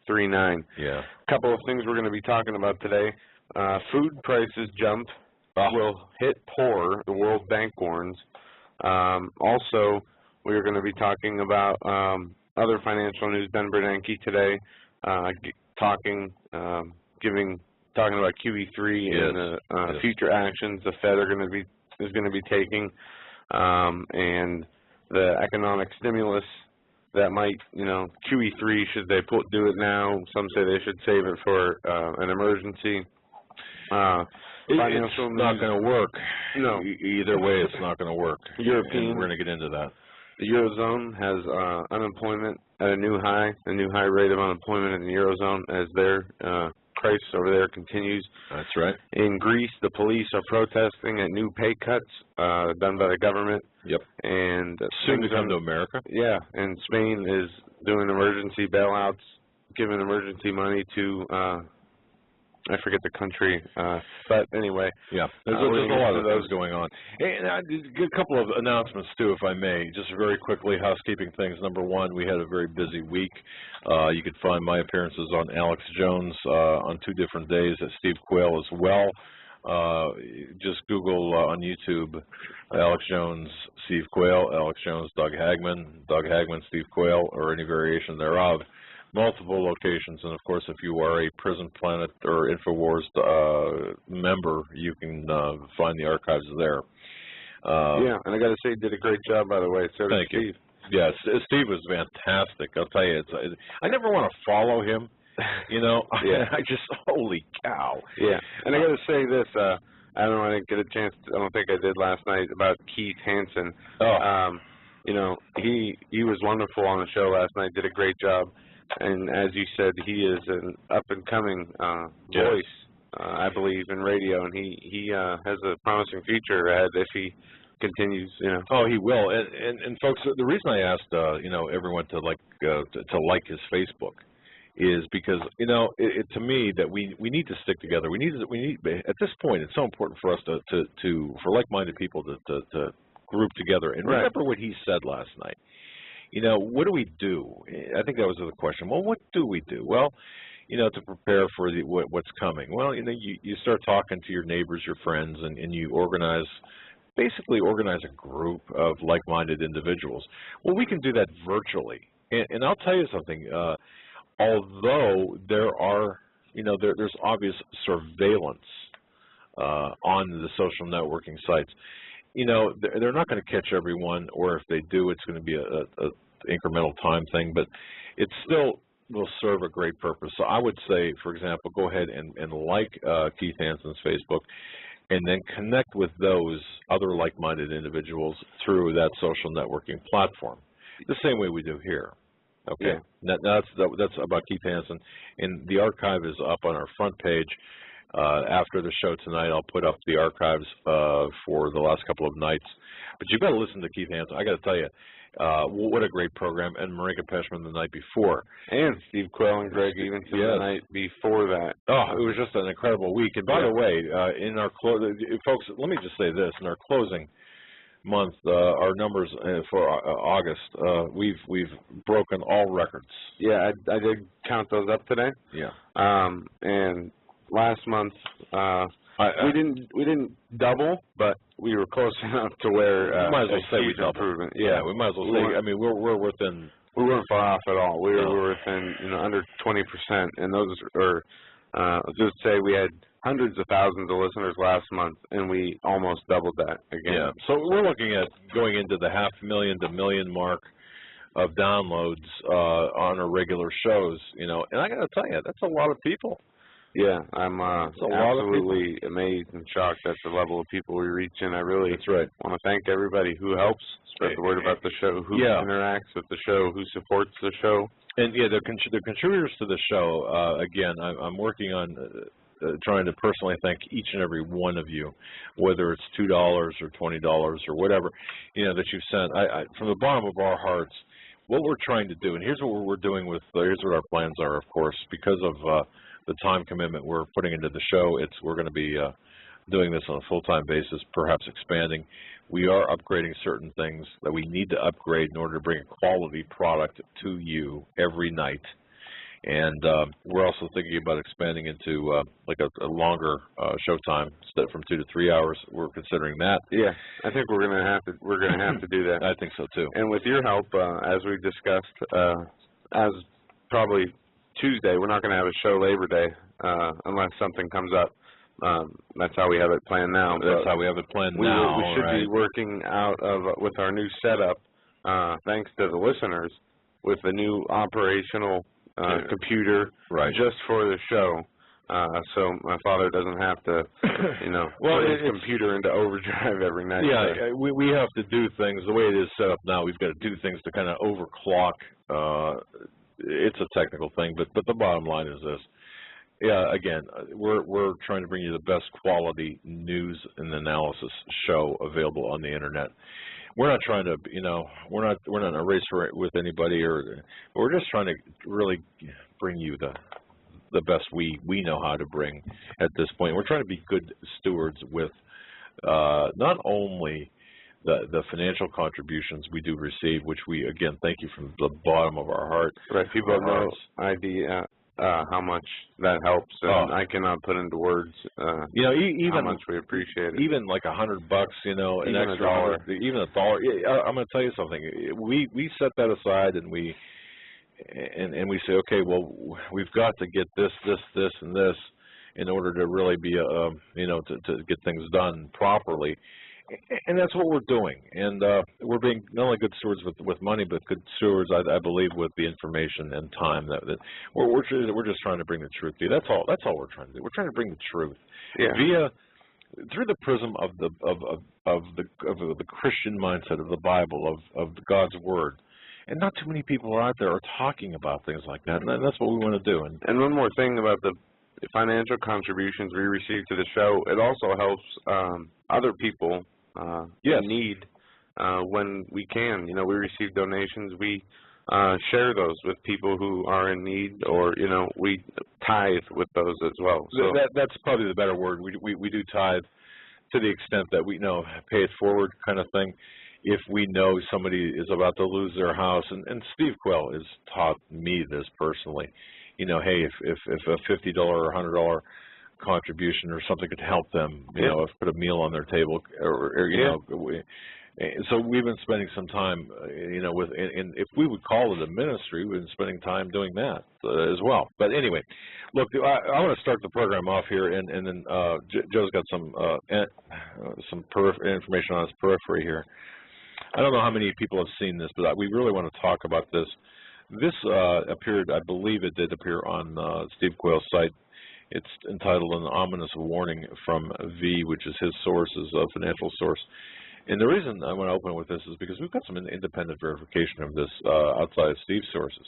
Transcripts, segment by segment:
39. Yeah. A couple of things we're going to be talking about today. Food prices jump will hit poor, the World Bank warns. Also, we're going to be talking about other financial news. Ben Bernanke today talking about QE3 and the future actions the Fed is going to be taking, and the economic stimulus that might, QE3, should they do it now? Some say they should save it for an emergency. It's not going to work. No. Either way, it's not going to work. European. And we're going to get into that. The Eurozone has unemployment at a new high rate of unemployment in the Eurozone as their crisis over there continues. That's right. In Greece, the police are protesting at new pay cuts done by the government. Yep. And soon to come to America. Yeah, and Spain is doing emergency bailouts, giving emergency money to I forget the country, but anyway. Yeah, there's a lot of those going on. And a couple of announcements, too, if I may, just very quickly, housekeeping things. Number one, we had a very busy week. You could find my appearances on Alex Jones on 2 different days, at Steve Quayle as well. Just Google on YouTube, Alex Jones, Steve Quayle, Alex Jones, Doug Hagmann, Steve Quayle, or any variation thereof. Multiple locations, and of course, if you are a Prison Planet or InfoWars member, you can find the archives there. Yeah, and I got to say, he did a great job, by the way. So did Steve. Yes, Steve was fantastic. I'll tell you, I never want to follow him. Yeah. I just, holy cow. Yeah, and I got to say this. I don't know. I didn't get a chance. I don't think I did last night about Keith Hansen. Oh. He was wonderful on the show last night. Did a great job. And as you said, he is an up-and-coming voice, I believe, in radio, and he has a promising future ahead if he continues. Oh, he will. And folks, the reason I asked everyone to like his Facebook is because to me that we need to stick together. We need at this point. It's so important for us for like-minded people to group together and remember what he said last night. What do we do? I think that was the question. Well, what do we do? Well, to prepare for what's coming. Well, you start talking to your neighbors, your friends, and you basically organize a group of like-minded individuals. Well, we can do that virtually. And I'll tell you something. Although there are, there's obvious surveillance on the social networking sites. They're not going to catch everyone, or if they do, it's going to be a incremental time thing, but it still will serve a great purpose. So I would say, for example, go ahead and like Keith Hansen's Facebook, and then connect with those other like-minded individuals through that social networking platform, the same way we do here. Okay, yeah. That's about Keith Hansen, and the archive is up on our front page. After the show tonight, I'll put up the archives for the last couple of nights. But you've got to listen to Keith Hansen. I got to tell you, what a great program, and Marinka Peshman the night before, and Steve Quayle and Greg even the night before that. Oh, it was just an incredible week. And by the way, in our folks, let me just say this: in our closing month, our numbers for August, we've broken all records. Yeah, I did count those up today. Yeah, and last month, we didn't double, but we were close enough to where we might as well say we doubled. Improvement. Yeah, we might as well say. I mean, we're within. We weren't far off at all. We were within under 20%, and those are. Just say we had hundreds of thousands of listeners last month, and we almost doubled that again. Yeah. So we're looking at going into the 500,000 to 1 million mark of downloads on our regular shows. And I got to tell you, that's a lot of people. Yeah, I'm absolutely amazed and shocked at the level of people we reach, and I really want to thank everybody who helps spread the word about the show, who interacts with the show, who supports the show. And the contributors to the show, again, I'm working on trying to personally thank each and every one of you, whether it's $2 or $20 or whatever, that you've sent. From the bottom of our hearts, what we're trying to do, and here's what we're doing here's what our plans are, of course, because of the time commitment we're putting into the show. We're going to be doing this on a full-time basis, perhaps expanding. We are upgrading certain things that we need to upgrade in order to bring a quality product to you every night. And we're also thinking about expanding into like a longer showtime, instead from 2 to 3 hours. We're considering that. Yeah, I think we're gonna have to do that. I think so too. And with your help, as we discussed, as probably Tuesday, we're not gonna have a show Labor Day unless something comes up. That's how we have it planned now. That's how we have it planned now. We should be working out of with our new setup, thanks to the listeners, with the new operational computer just for the show, so my father doesn't have to, put his computer into overdrive every night. Yeah, we have to do things the way it is set up now. We've got to do things to kind of overclock. It's a technical thing, but the bottom line is this. Yeah, again, we're trying to bring you the best quality news and analysis show available on the internet. We're not trying to, we're not in a race with anybody, we're just trying to really bring you the best we know how to bring at this point. We're trying to be good stewards with not only the financial contributions we do receive, which we again thank you from the bottom of our heart. Right, people have no idea how much that helps, and I cannot put into words even how much we appreciate it. Even like $100, an extra $1, even $1. Yeah, I'm going to tell you something. We set that aside, and we say, okay, well, we've got to get this, and this in order to really be to get things done properly. And that's what we're doing, and we're being not only good stewards with money, but good stewards, I believe, with the information and time. That we're just trying to bring the truth to you. That's all we're trying to do. We're trying to bring the truth through the prism of the Christian mindset of the Bible, of God's Word. And not too many people are out there are talking about things like that, and that's what we want to do. And one more thing about the financial contributions we receive to the show, it also helps other people in need when we can. We receive donations, we share those with people who are in need, or we tithe with those as well. So that's probably the better word. We do tithe to the extent that we pay it forward kind of thing. If we know somebody is about to lose their house, and Steve Quell has taught me this personally. Hey, if a $50 or $100 contribution or something could help them, put a meal on their table, so we've been spending some time, and if we would call it a ministry, we've been spending time doing that as well. But anyway, look, I want to start the program off here, and then Joe's got some information on his periphery here. I don't know how many people have seen this, but we really want to talk about this. This appeared, I believe it did appear on Steve Quayle's site. It's entitled An Ominous Warning from V, which is his source, his financial source. And the reason I want to open with this is because we've got some independent verification of this outside of Steve's sources.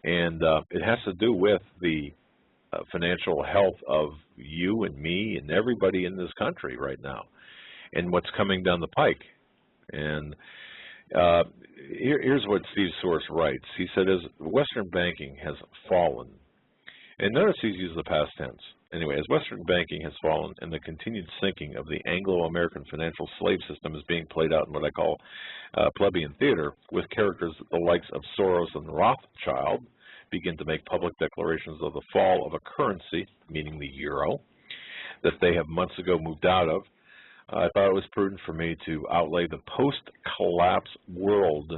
And it has to do with the financial health of you and me and everybody in this country right now, and what's coming down the pike. And here's what Steve's source writes. He said, as Western banking has fallen, and notice he's used the past tense. Anyway, as Western banking has fallen and the continued sinking of the Anglo-American financial slave system is being played out in what I call plebeian theater, with characters the likes of Soros and Rothschild begin to make public declarations of the fall of a currency, meaning the euro, that they have months ago moved out of, I thought it was prudent for me to outlay the post-collapse world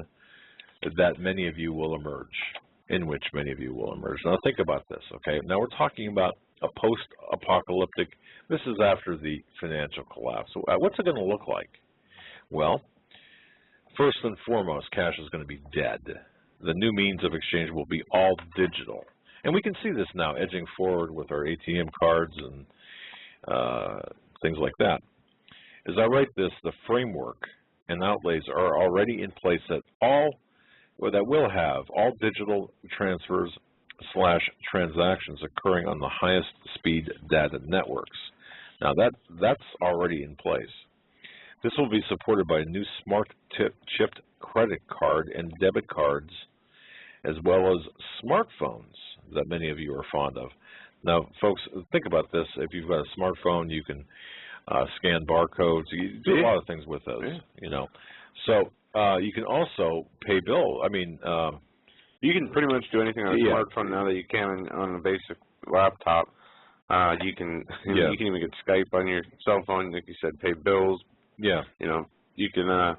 that many of you will emerge, in which many of you will emerge. Now think about this, okay? Now we're talking about a post-apocalyptic, this is after the financial collapse. So what's it going to look like? Well, first and foremost, cash is going to be dead. The new means of exchange will be all digital. And we can see this now edging forward with our ATM cards and things like that. As I write this, the framework and outlays are already in place that will have all digital transfers / transactions occurring on the highest speed data networks. Now that's already in place. This will be supported by a new smart chipped credit card and debit cards, as well as smartphones that many of you are fond of. Now, folks, think about this. If you've got a smartphone, you can scan barcodes. You do a lot of things with those, you know. So you can also pay bill. I mean, You can pretty much do anything on a smartphone now that you can on a basic laptop. You can you can even get Skype on your cell phone, like you said, pay bills. Yeah. You know, you can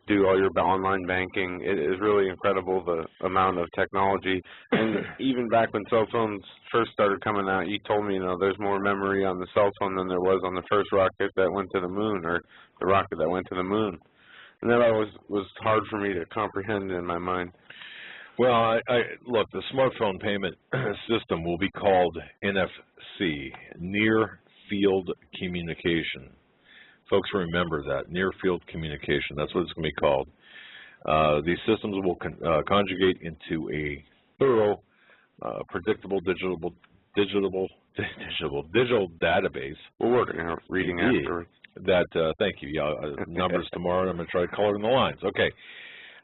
do all your online banking. It is really incredible the amount of technology. And even back when cell phones first started coming out, you told me, you know, there's more memory on the cell phone than there was on the first rocket that went to the moon, or the rocket that went to the moon. And that always was hard for me to comprehend in my mind. Well, look, the smartphone payment system will be called NFC, Near Field Communication. Folks, remember that, Near Field Communication. That's what it's going to be called. These systems will conjugate into a thorough, predictable digital database. We're working on reading afterwards. That, thank you. Yeah, numbers tomorrow, and I'm going to try to color in the lines. Okay.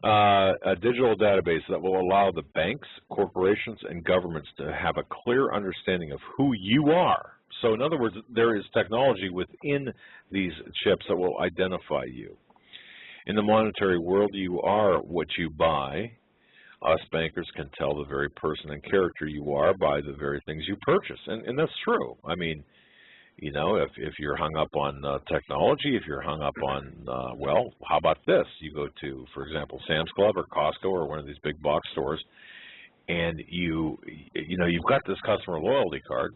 A digital database that will allow the banks, corporations, and governments to have a clear understanding of who you are. So in other words, there is technology within these chips that will identify you. In the monetary world, you are what you buy. Us bankers can tell the very person and character you are by the very things you purchase. And that's true. I mean, you know, if you're hung up on technology, if you're hung up on, well, how about this? You go to, for example, Sam's Club or Costco or one of these big box stores, and you know, you've got this customer loyalty card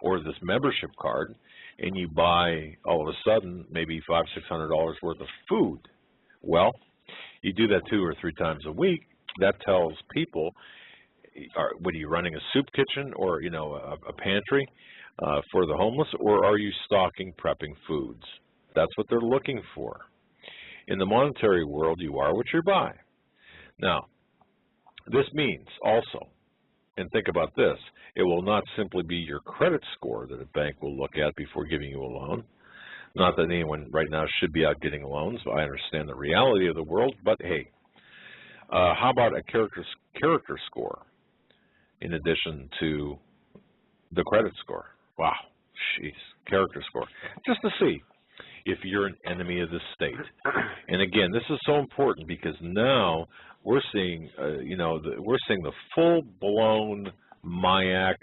or this membership card, and you buy all of a sudden maybe $500, $600 worth of food. Well, you do that 2 or 3 times a week. That tells people, what are you running, a soup kitchen or, you know, a pantry for the homeless, or are you stocking, prepping foods? That's what they're looking for. In the monetary world, you are what you buy. Now, this means also, and think about this, it will not simply be your credit score that a bank will look at before giving you a loan. Not that anyone right now should be out getting loans. I understand the reality of the world, but hey, how about a character score in addition to the credit score? Wow, jeez, character score. Just to see if you're an enemy of the state. And again, this is so important because now we're seeing, you know, we're seeing the full-blown MIAC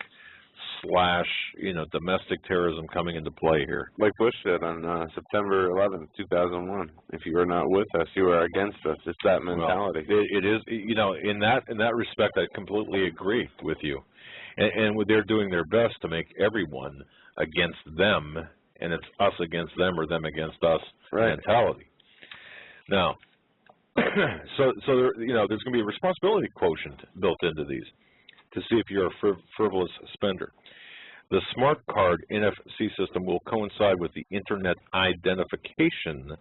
/ you know, domestic terrorism coming into play here. Like Bush said on September 11th, 2001, if you are not with us, you are against us. It's that mentality. Well, it is, you know, in that respect, I completely agree with you. And they're doing their best to make everyone against them, and it's us against them or them against us mentality. Now, so there, you know, there's going to be a responsibility quotient built into these to see if you're a frivolous spender. The smart card NFC system will coincide with the internet identification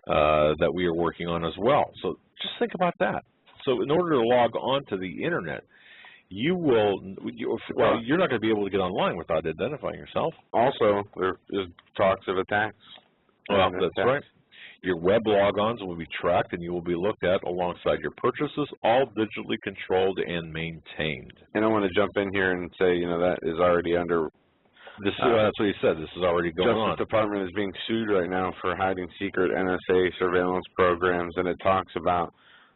that we are working on as well. So just think about that. So in order to log on to the internet, you're not going to be able to get online without identifying yourself. Also, there's talks of attacks. Well, that's right. Your web logons will be tracked, and you will be looked at alongside your purchases, all digitally controlled and maintained. And I want to jump in here and say, you know, that is already under. That's what you said. This is already going on. Justice Department is being sued right now for hiding secret NSA surveillance programs, and it talks about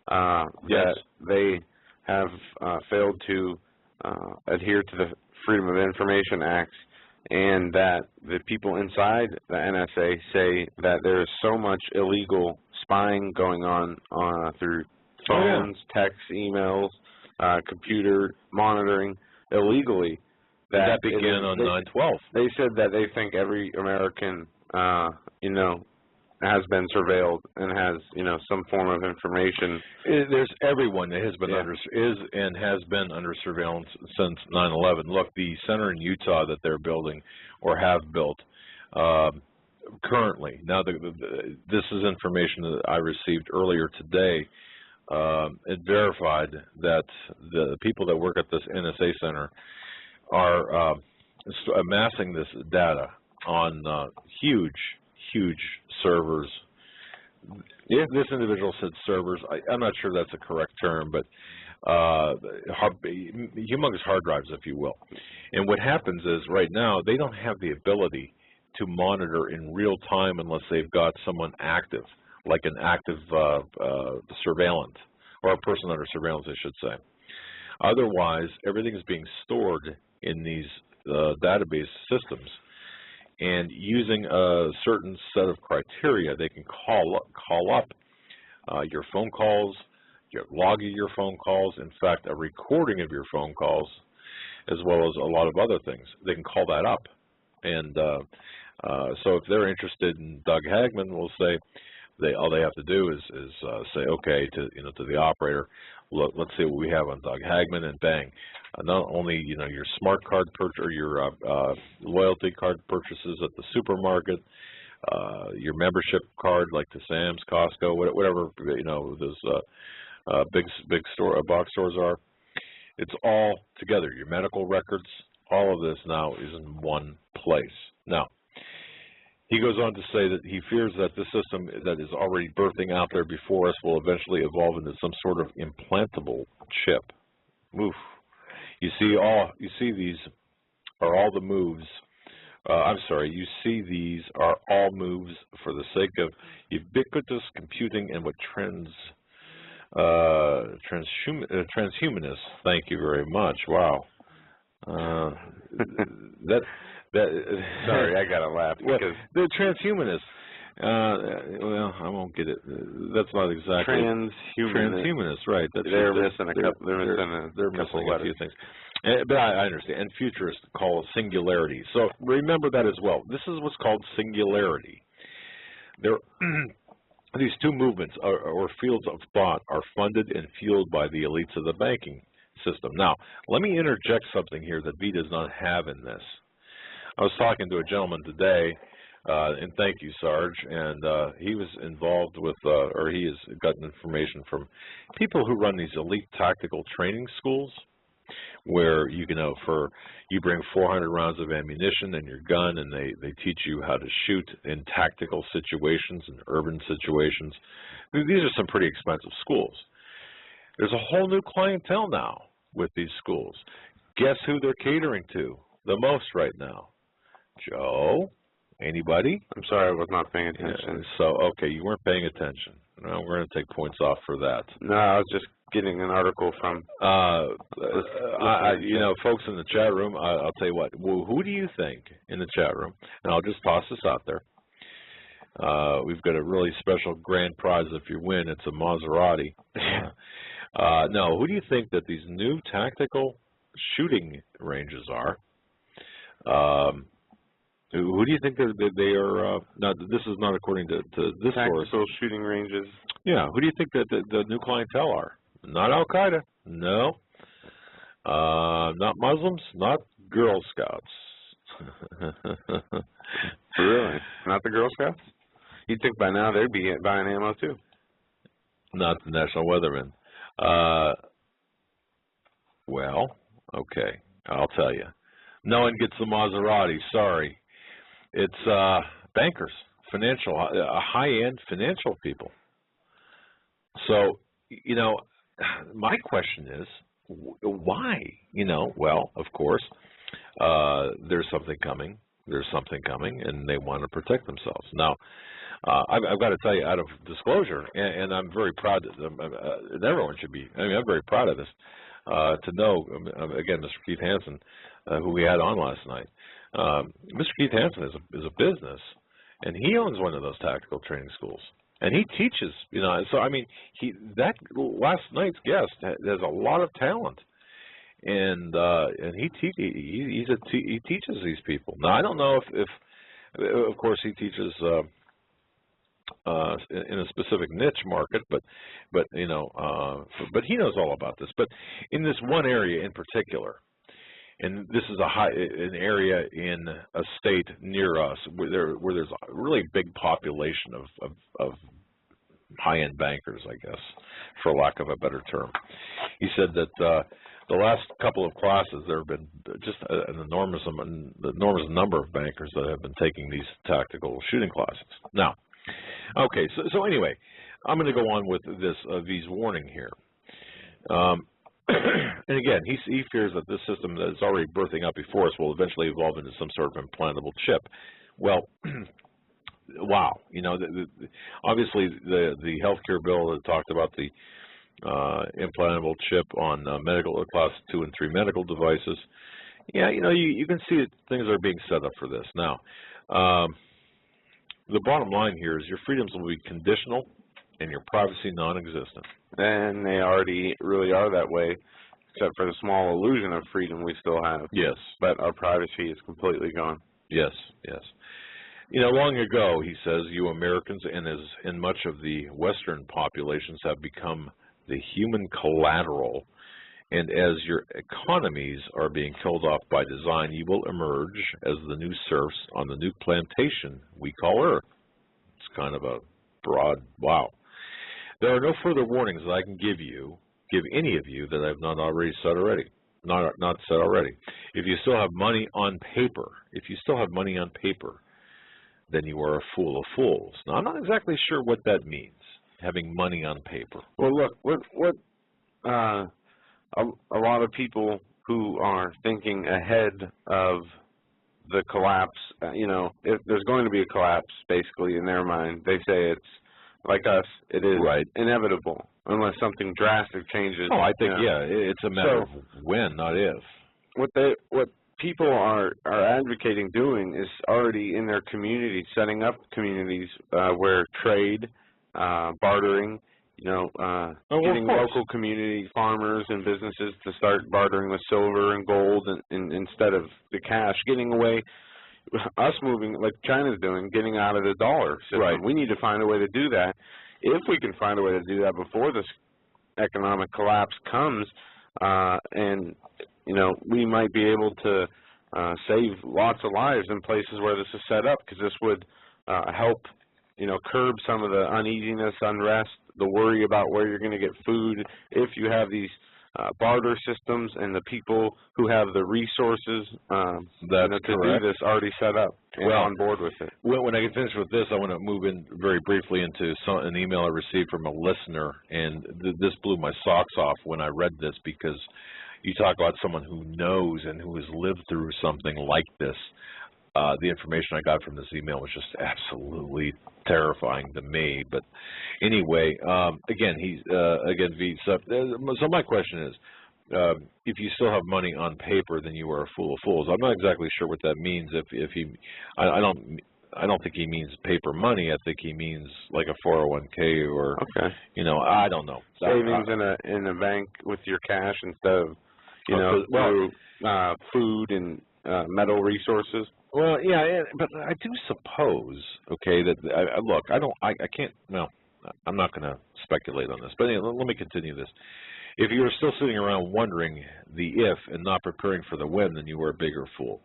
that they have failed to adhere to the Freedom of Information Act, and that the people inside the NSA say that there is so much illegal spying going on through phones, texts, emails, computer monitoring illegally. That began on 9/12. They said that they think every American, you know, has been surveilled and has, you know, some form of information. There's everyone that has been has been under surveillance since 9/11. Look, the center in Utah that they're building or have built currently. Now, this is information that I received earlier today. It verified that the people that work at this NSA center are amassing this data on huge servers. Yeah, this individual said servers. I'm not sure that's a correct term, but humongous hard drives, if you will. And what happens is right now they don't have the ability to monitor in real time unless they've got someone active, like an active surveillant, or a person under surveillance, I should say. Otherwise, everything is being stored in these database systems, and using a certain set of criteria, they can call up your phone calls, your log of your phone calls, in fact, a recording of your phone calls, as well as a lot of other things. They can call that up. And so if they're interested in Doug Hagmann, we'll say all they have to do is say okay to the operator. Let's see what we have on Doug Hagmann, and bang. Not only your smart card purchase or your loyalty card purchases at the supermarket, your membership card like the Sam's, Costco, whatever those big box stores are. It's all together. Your medical records, all of this now is in one place. Now, he goes on to say that he fears that this system that is already birthing out there before us will eventually evolve into some sort of implantable chip. Oof. You see these are all the moves. You see these are all moves for the sake of ubiquitous computing and what transhumanists. Thank you very much. Wow. Sorry, I gotta laugh because the transhumanists. Well, I won't get it. That's not exactly transhumanists, right? They're missing a couple. They're missing a few things. But I understand. And futurists call it singularity. So remember that as well. This is what's called singularity. There, these two movements or fields of thought are funded and fueled by the elites of the banking system. Now, let me interject something here that V does not have in this. I was talking to a gentleman today, and thank you, Sarge, and he was involved with, or he has gotten information from people who run these elite tactical training schools, where you bring 400 rounds of ammunition and your gun, and they teach you how to shoot in tactical situations and urban situations. These are some pretty expensive schools. There's a whole new clientele now with these schools. Guess who they're catering to the most right now? Joe? Anybody? I'm sorry, I was not paying attention. Yeah, so, okay, you weren't paying attention. No, we're going to take points off for that. No, I was just getting an article from... folks in the chat room, I'll tell you what, who do you think in the chat room, and I'll just toss this out there. We've got a really special grand prize if you win. It's a Maserati. No, who do you think that these new tactical shooting ranges are? Who do you think they are? Now, this is not according to this source. Tactical shooting ranges. Yeah. Who do you think that the new clientele are? Not Al Qaeda. No. Not Muslims. Not Girl Scouts. Really? Not the Girl Scouts? You'd think by now they'd be buying ammo too. Not the National Weathermen. Well, okay. I'll tell you. No one gets the Maserati. Sorry. It's bankers, high-end financial people. So, my question is, why? Well, of course, there's something coming. There's something coming, and they want to protect themselves. Now, I've got to tell you, out of disclosure, and I'm very proud, and everyone should be, I'm very proud of this, to know, again, Mr. Keith Hansen, who we had on last night. Mr. Keith Hansen is a business, and he owns one of those tactical training schools, and he teaches. So that last night's guest has a lot of talent, and he teaches these people. Now I don't know if of course he teaches in a specific niche market, but he knows all about this. But in this one area in particular. And this is an area in a state near us where there's a really big population of high-end bankers, I guess, for lack of a better term. He said that the last couple of classes there have been just an enormous number of bankers that have been taking these tactical shooting classes. Now, okay, so anyway, I'm going to go on with this V's warning here. And again, he fears that this system that is already birthing out before us will eventually evolve into some sort of implantable chip. Well, wow, obviously the healthcare bill that talked about the implantable chip on medical class 2 and 3 medical devices. Yeah, you can see that things are being set up for this. Now, the bottom line here is your freedoms will be conditional and your privacy non-existent. And they already really are that way, except for the small illusion of freedom we still have. Yes. But our privacy is completely gone. Yes, yes. Long ago, he says, you Americans and much of the Western populations have become the human collateral, and as your economies are being killed off by design, you will emerge as the new serfs on the new plantation we call Earth. It's kind of a broad wow. There are no further warnings that I can give any of you that I have not already said already. Not said already. If you still have money on paper, then you are a fool of fools. Now, I'm not exactly sure what that means, having money on paper. Well, look, a lot of people who are thinking ahead of the collapse, if there's going to be a collapse, basically, in their mind, they say it's, like us, it is inevitable, unless something drastic changes. Oh, I think, it's a matter of when, not if. What people are advocating doing is already in their communities, setting up communities where trade, bartering, getting local community farmers and businesses to start bartering with silver and gold instead of the cash, getting away, us moving, like China's doing, getting out of the dollar system. Right. We need to find a way to do that. If we can find a way to do that before this economic collapse comes, and we might be able to save lots of lives in places where this is set up, because this would help, curb some of the uneasiness, unrest, the worry about where you're going to get food. If you have these barter systems and the people who have the resources to do this already set up and on board with it. When I get finished with this, I want to move in very briefly into an email I received from a listener, and this blew my socks off when I read this, because you talk about someone who knows and who has lived through something like this. The information I got from this email was just absolutely terrifying to me. But anyway, again, so my question is, if you still have money on paper, then you are a fool of fools. I'm not exactly sure what that means. I don't think he means paper money. I think he means like a 401k or I don't know. Savings in a bank with your cash instead of through food and metal resources. Well, yeah, but I do suppose, that look, I can't. No, I'm not going to speculate on this. But anyway, let me continue this. If you are still sitting around wondering the if and not preparing for the when, then you are a bigger fool.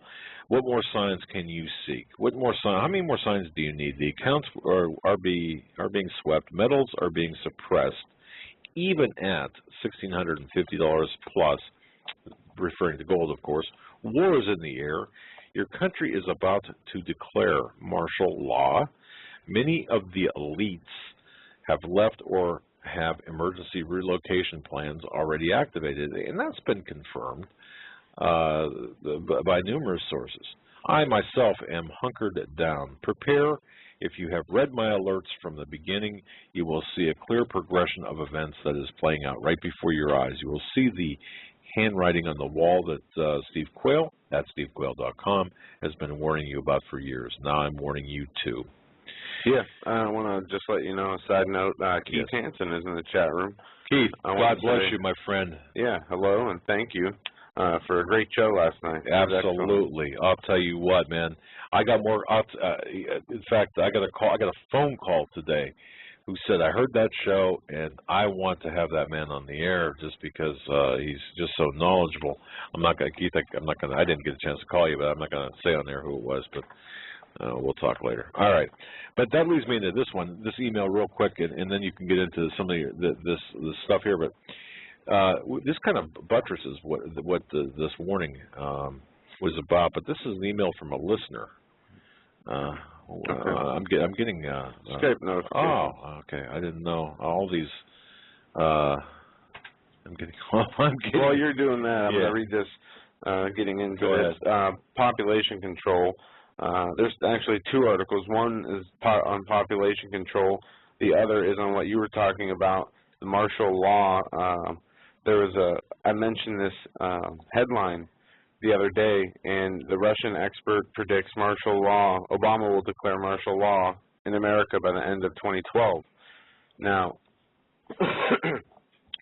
What more signs can you seek? How many more signs do you need? The accounts are being swept. Metals are being suppressed, even at $1,650 plus, referring to gold, of course. War is in the air. Your country is about to declare martial law. Many of the elites have left or have emergency relocation plans already activated, and that's been confirmed by numerous sources. I myself am hunkered down. Prepare. If you have read my alerts from the beginning, you will see a clear progression of events that is playing out right before your eyes. You will see the handwriting on the wall that Steve Quayle, at stevequayle.com, has been warning you about for years. Now I'm warning you too. Yeah, I want to just let you know, a side note, Keith Hansen is in the chat room. Keith, God bless you, my friend. Yeah, hello, and thank you for a great show last night. Absolutely. I'll tell you what, man. I got more, in fact, I got a phone call today who said, I heard that show, and I want to have that man on the air just because he's just so knowledgeable. Keith, I didn't get a chance to call you, but I'm not going to say on there who it was, but we'll talk later. All right. But that leads me into this email real quick, and then you can get into some of this stuff here. But this kind of buttresses what this warning was about. But this is an email from a listener. I'm getting Skype notification. Oh, okay. I didn't know all these. I'm getting. While you're doing that, I'm going to read this. Getting into this population control. There's actually two articles. One is on population control. The other is on what you were talking about, the martial law. I mentioned this headline the other day, and the Russian expert predicts martial law. Obama will declare martial law in America by the end of 2012. Now,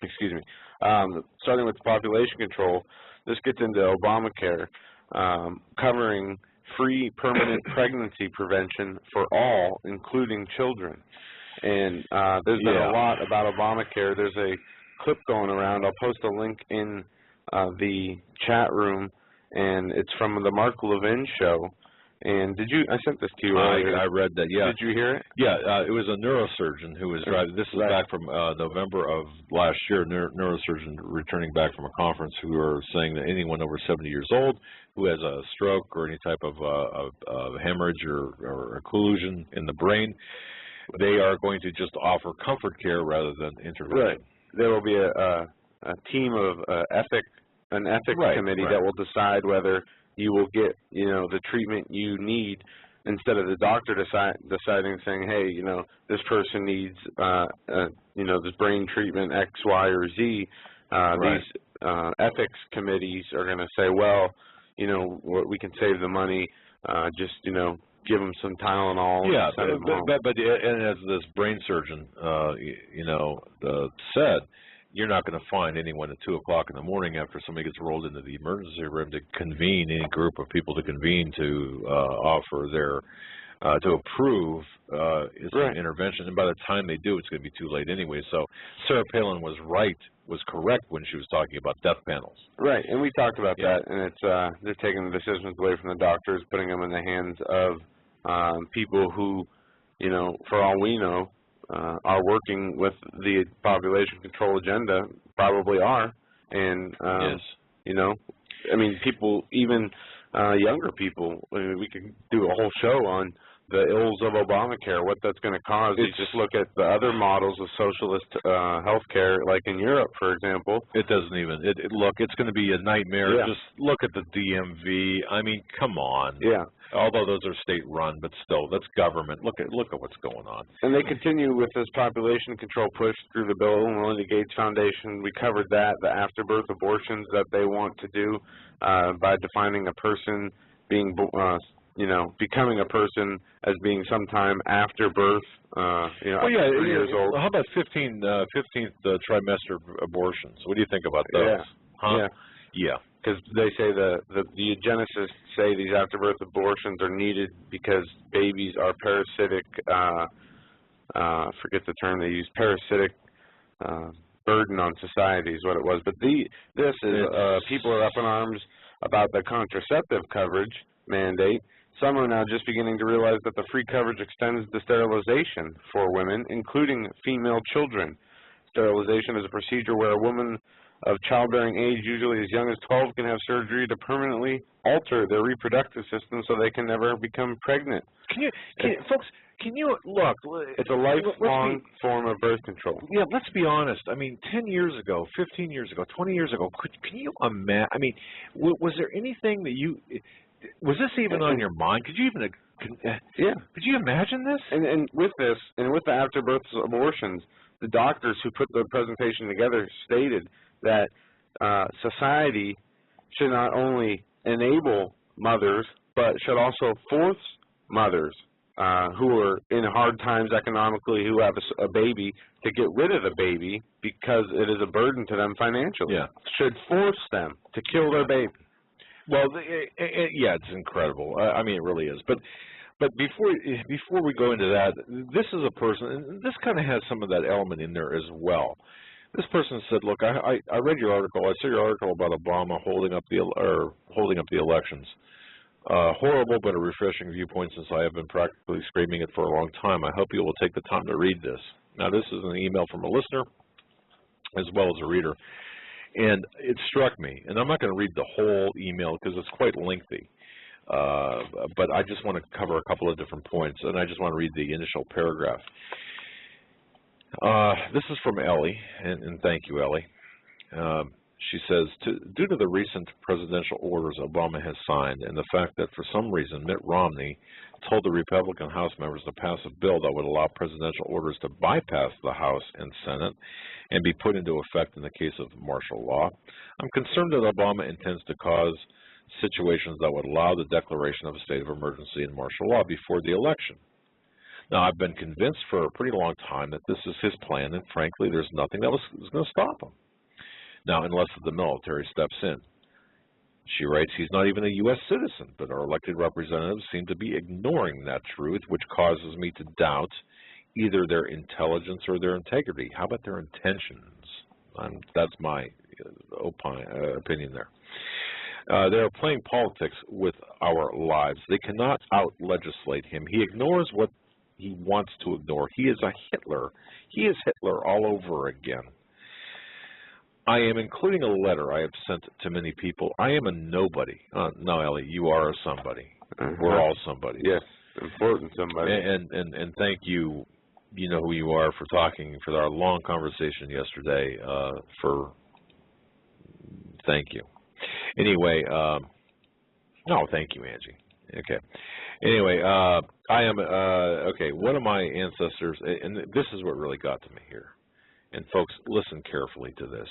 excuse me. Starting with population control, this gets into Obamacare, covering free permanent pregnancy prevention for all, including children. And there's been a lot about Obamacare. There's a clip going around. I'll post a link in the chat room, and it's from the Mark Levin show. And I sent this to you earlier. I read that, yeah. Did you hear it? Yeah, it was a neurosurgeon who was driving. This is back from November of last year, neurosurgeon returning back from a conference who are saying that anyone over 70 years old who has a stroke or any type of hemorrhage or occlusion in the brain, they are going to just offer comfort care rather than intervention. Right. There will be a team of ethics committee that will decide whether you will get, the treatment you need, instead of the doctor deciding, saying, hey, this person needs, this brain treatment X, Y, or Z. These ethics committees are going to say, well, we can save the money, just, give them some Tylenol. Yeah, and send them home. But as this brain surgeon, said, you're not going to find anyone at 2 o'clock in the morning after somebody gets rolled into the emergency room to convene any group of people to convene to offer their to approve some intervention. And by the time they do, it's going to be too late anyway. So Sarah Palin was correct when she was talking about death panels. Right, and we talked about that. And it's they're taking the decisions away from the doctors, putting them in the hands of people who, for all we know, are working with the population control agenda, probably are, and people, even younger people. We could do a whole show on the ills of Obamacare, what that's going to cause. You just look at the other models of socialist health care, like in Europe, for example. It doesn't even. Look, it's going to be a nightmare. Yeah. Just look at the DMV. I mean, come on. Yeah. Although those are state-run, but still, that's government. Look at what's going on. And they continue with this population control push through the Bill and Melinda Gates Foundation. We covered that, the afterbirth abortions that they want to do by defining a person being, becoming a person as being sometime after birth, 3 years old. How about 15th trimester abortions? What do you think about those? Yeah. Huh? Yeah. Because they say the eugenicists say these afterbirth abortions are needed because babies are parasitic, forget the term they use, parasitic burden on society is what it was. But people are up in arms about the contraceptive coverage mandate. Some are now just beginning to realize that the free coverage extends to sterilization for women, including female children. Sterilization is a procedure where a woman of childbearing age, usually as young as 12, can have surgery to permanently alter their reproductive system so they can never become pregnant. Folks, can you look? It's a lifelong form of birth control. Yeah, let's be honest. I mean, 10 years ago, 15 years ago, 20 years ago, can you imagine? I mean, was there anything that was this even on your mind? Could you even? Could you imagine this? And with this, and with the afterbirth abortions, the doctors who put the presentation together stated that society should not only enable mothers, but should also force mothers who are in hard times economically, who have a baby, to get rid of the baby because it is a burden to them financially. Yeah. Should force them to kill their baby. Well, it's incredible. I mean, it really is. But before we go into that, this is a person, and this kind of has some of that element in there as well. This person said, "Look, I read your article. I saw your article about Obama holding up the elections. Horrible, but a refreshing viewpoint since I have been practically screaming it for a long time. I hope you will take the time to read this." Now, this is an email from a listener as well as a reader, and it struck me. And I'm not going to read the whole email because it's quite lengthy, but I just want to cover a couple of different points, and I just want to read the initial paragraph. This is from Ellie, and thank you, Ellie. she says, due to the recent presidential orders Obama has signed and the fact that for some reason Mitt Romney told the Republican House members to pass a bill that would allow presidential orders to bypass the House and Senate and be put into effect in the case of martial law, I'm concerned that Obama intends to cause situations that would allow the declaration of a state of emergency and martial law before the election. Now, I've been convinced for a pretty long time that this is his plan, and frankly, there's nothing that was going to stop him. Now, unless the military steps in. She writes, he's not even a U.S. citizen, but our elected representatives seem to be ignoring that truth, which causes me to doubt either their intelligence or their integrity. How about their intentions? That's my opinion there. They are playing politics with our lives. They cannot out-legislate him. He ignores what he wants to ignore. He is a Hitler. He is Hitler all over again. I am including a letter I have sent to many people. I am a nobody. No, Ellie, you are a somebody. We're all somebody. Yes, important somebody. And thank you. You know who you are for talking for our long conversation yesterday. Thank you. Anyway, no, thank you, Angie. Okay. Anyway, I am okay. One of my ancestors, and this is what really got to me here. And folks, listen carefully to this.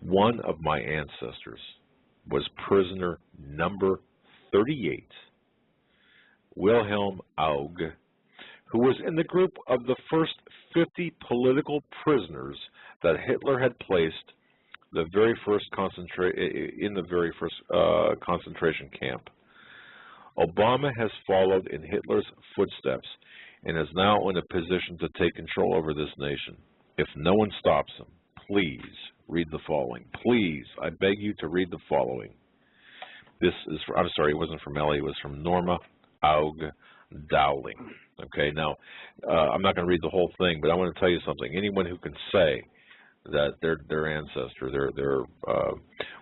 One of my ancestors was prisoner number 38, Wilhelm Aug, who was in the group of the first 50 political prisoners that Hitler had placed in the very first concentration camp. Obama has followed in Hitler's footsteps and is now in a position to take control over this nation. If no one stops him, please read the following. Please, I beg you to read the following. This is, I'm sorry, it wasn't from Ellie, it was from Norma Aug Dowling. Okay, now, I'm not going to read the whole thing, but I want to tell you something. Anyone who can say that their ancestor,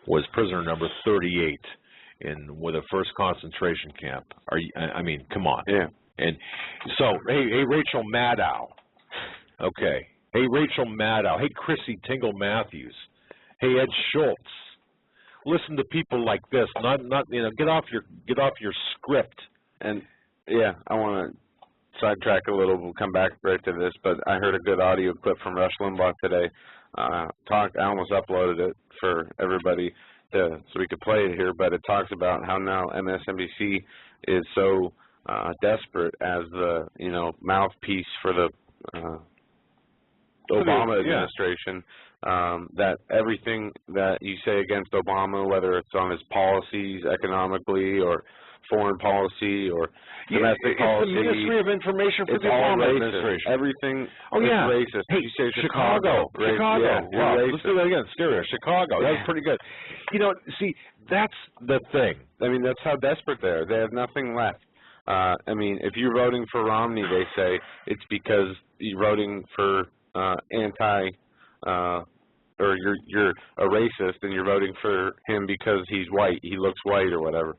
was prisoner number 38 with the first concentration camp, I mean, come on. Yeah. And so, hey, Rachel Maddow. Okay. Hey, Rachel Maddow. Hey, Chrissy Tingle Matthews. Hey, Ed Schultz. Listen to people like this. Not get off your script. And yeah, I want to sidetrack a little. We'll come back right to this, but I heard a good audio clip from Rush Limbaugh today. I almost uploaded it for everybody so we could play it here, but it talks about how now MSNBC is so desperate as the mouthpiece for the Obama administration, that everything that you say against Obama, whether it's on his policies economically or foreign policy or domestic policy, it's the Ministry of Information for the Obama administration. Everything is racist. Hey, you say Chicago. Yeah, let's do that again. Stereo. Chicago. That was pretty good. See, that's the thing. I mean, that's how desperate they are. They have nothing left. I mean, if you're voting for Romney, they say it's because you're voting for or you're a racist and you're voting for him because he's white, he looks white or whatever.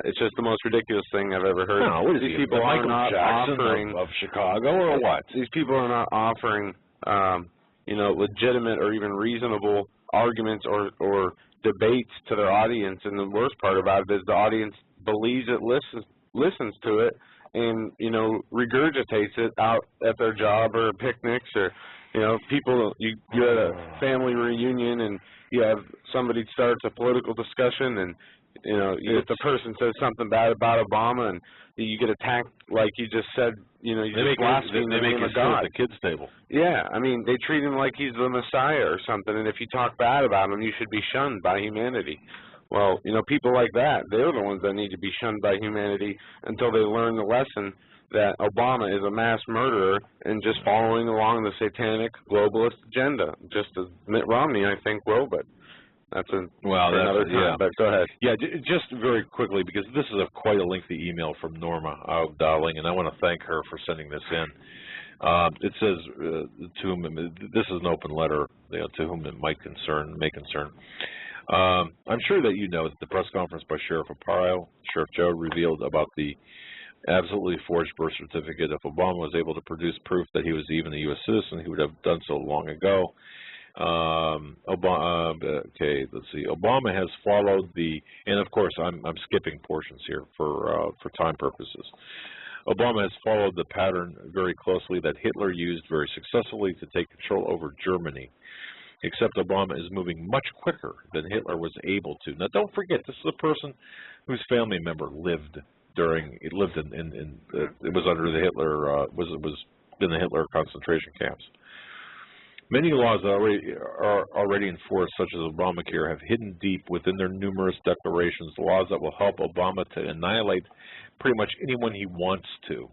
It's just the most ridiculous thing I've ever heard. No, what is these people are not offering of Chicago or what? These people are not offering legitimate or even reasonable arguments or debates to their audience, and the worst part about it is the audience believes it, listens to it, and regurgitates it out at their job or picnics, or people, you're at a family reunion and you have somebody starts a political discussion, and if the person says something bad about Obama and you get attacked like you just said, you just blaspheme the name of God. At the kids' table. Yeah, I mean, they treat him like he's the Messiah or something, and if you talk bad about him, you should be shunned by humanity. Well, people like that, they're the ones that need to be shunned by humanity until they learn the lesson that Obama is a mass murderer and just following along the satanic globalist agenda, just as Mitt Romney, I think, will, but that's another time. Yeah. But go ahead. Yeah, just very quickly, because this is quite a lengthy email from Norma Dowling, and I want to thank her for sending this in. It says, to whom, this is an open letter, to whom it may concern. I'm sure that you know that the press conference by Sheriff Arpaio, Sheriff Joe, revealed about the absolutely forged birth certificate. If Obama was able to produce proof that he was even a U.S. citizen, he would have done so long ago. Okay, let's see. Obama has followed the, and of course, I'm skipping portions here for time purposes. Obama has followed the pattern very closely that Hitler used very successfully to take control over Germany. Except Obama is moving much quicker than Hitler was able to. Now, don't forget, this is a person whose family member lived during. It lived in it was under the Hitler was in the Hitler concentration camps. Many laws that are already enforced, such as Obamacare, have hidden deep within their numerous declarations laws that will help Obama to annihilate pretty much anyone he wants to.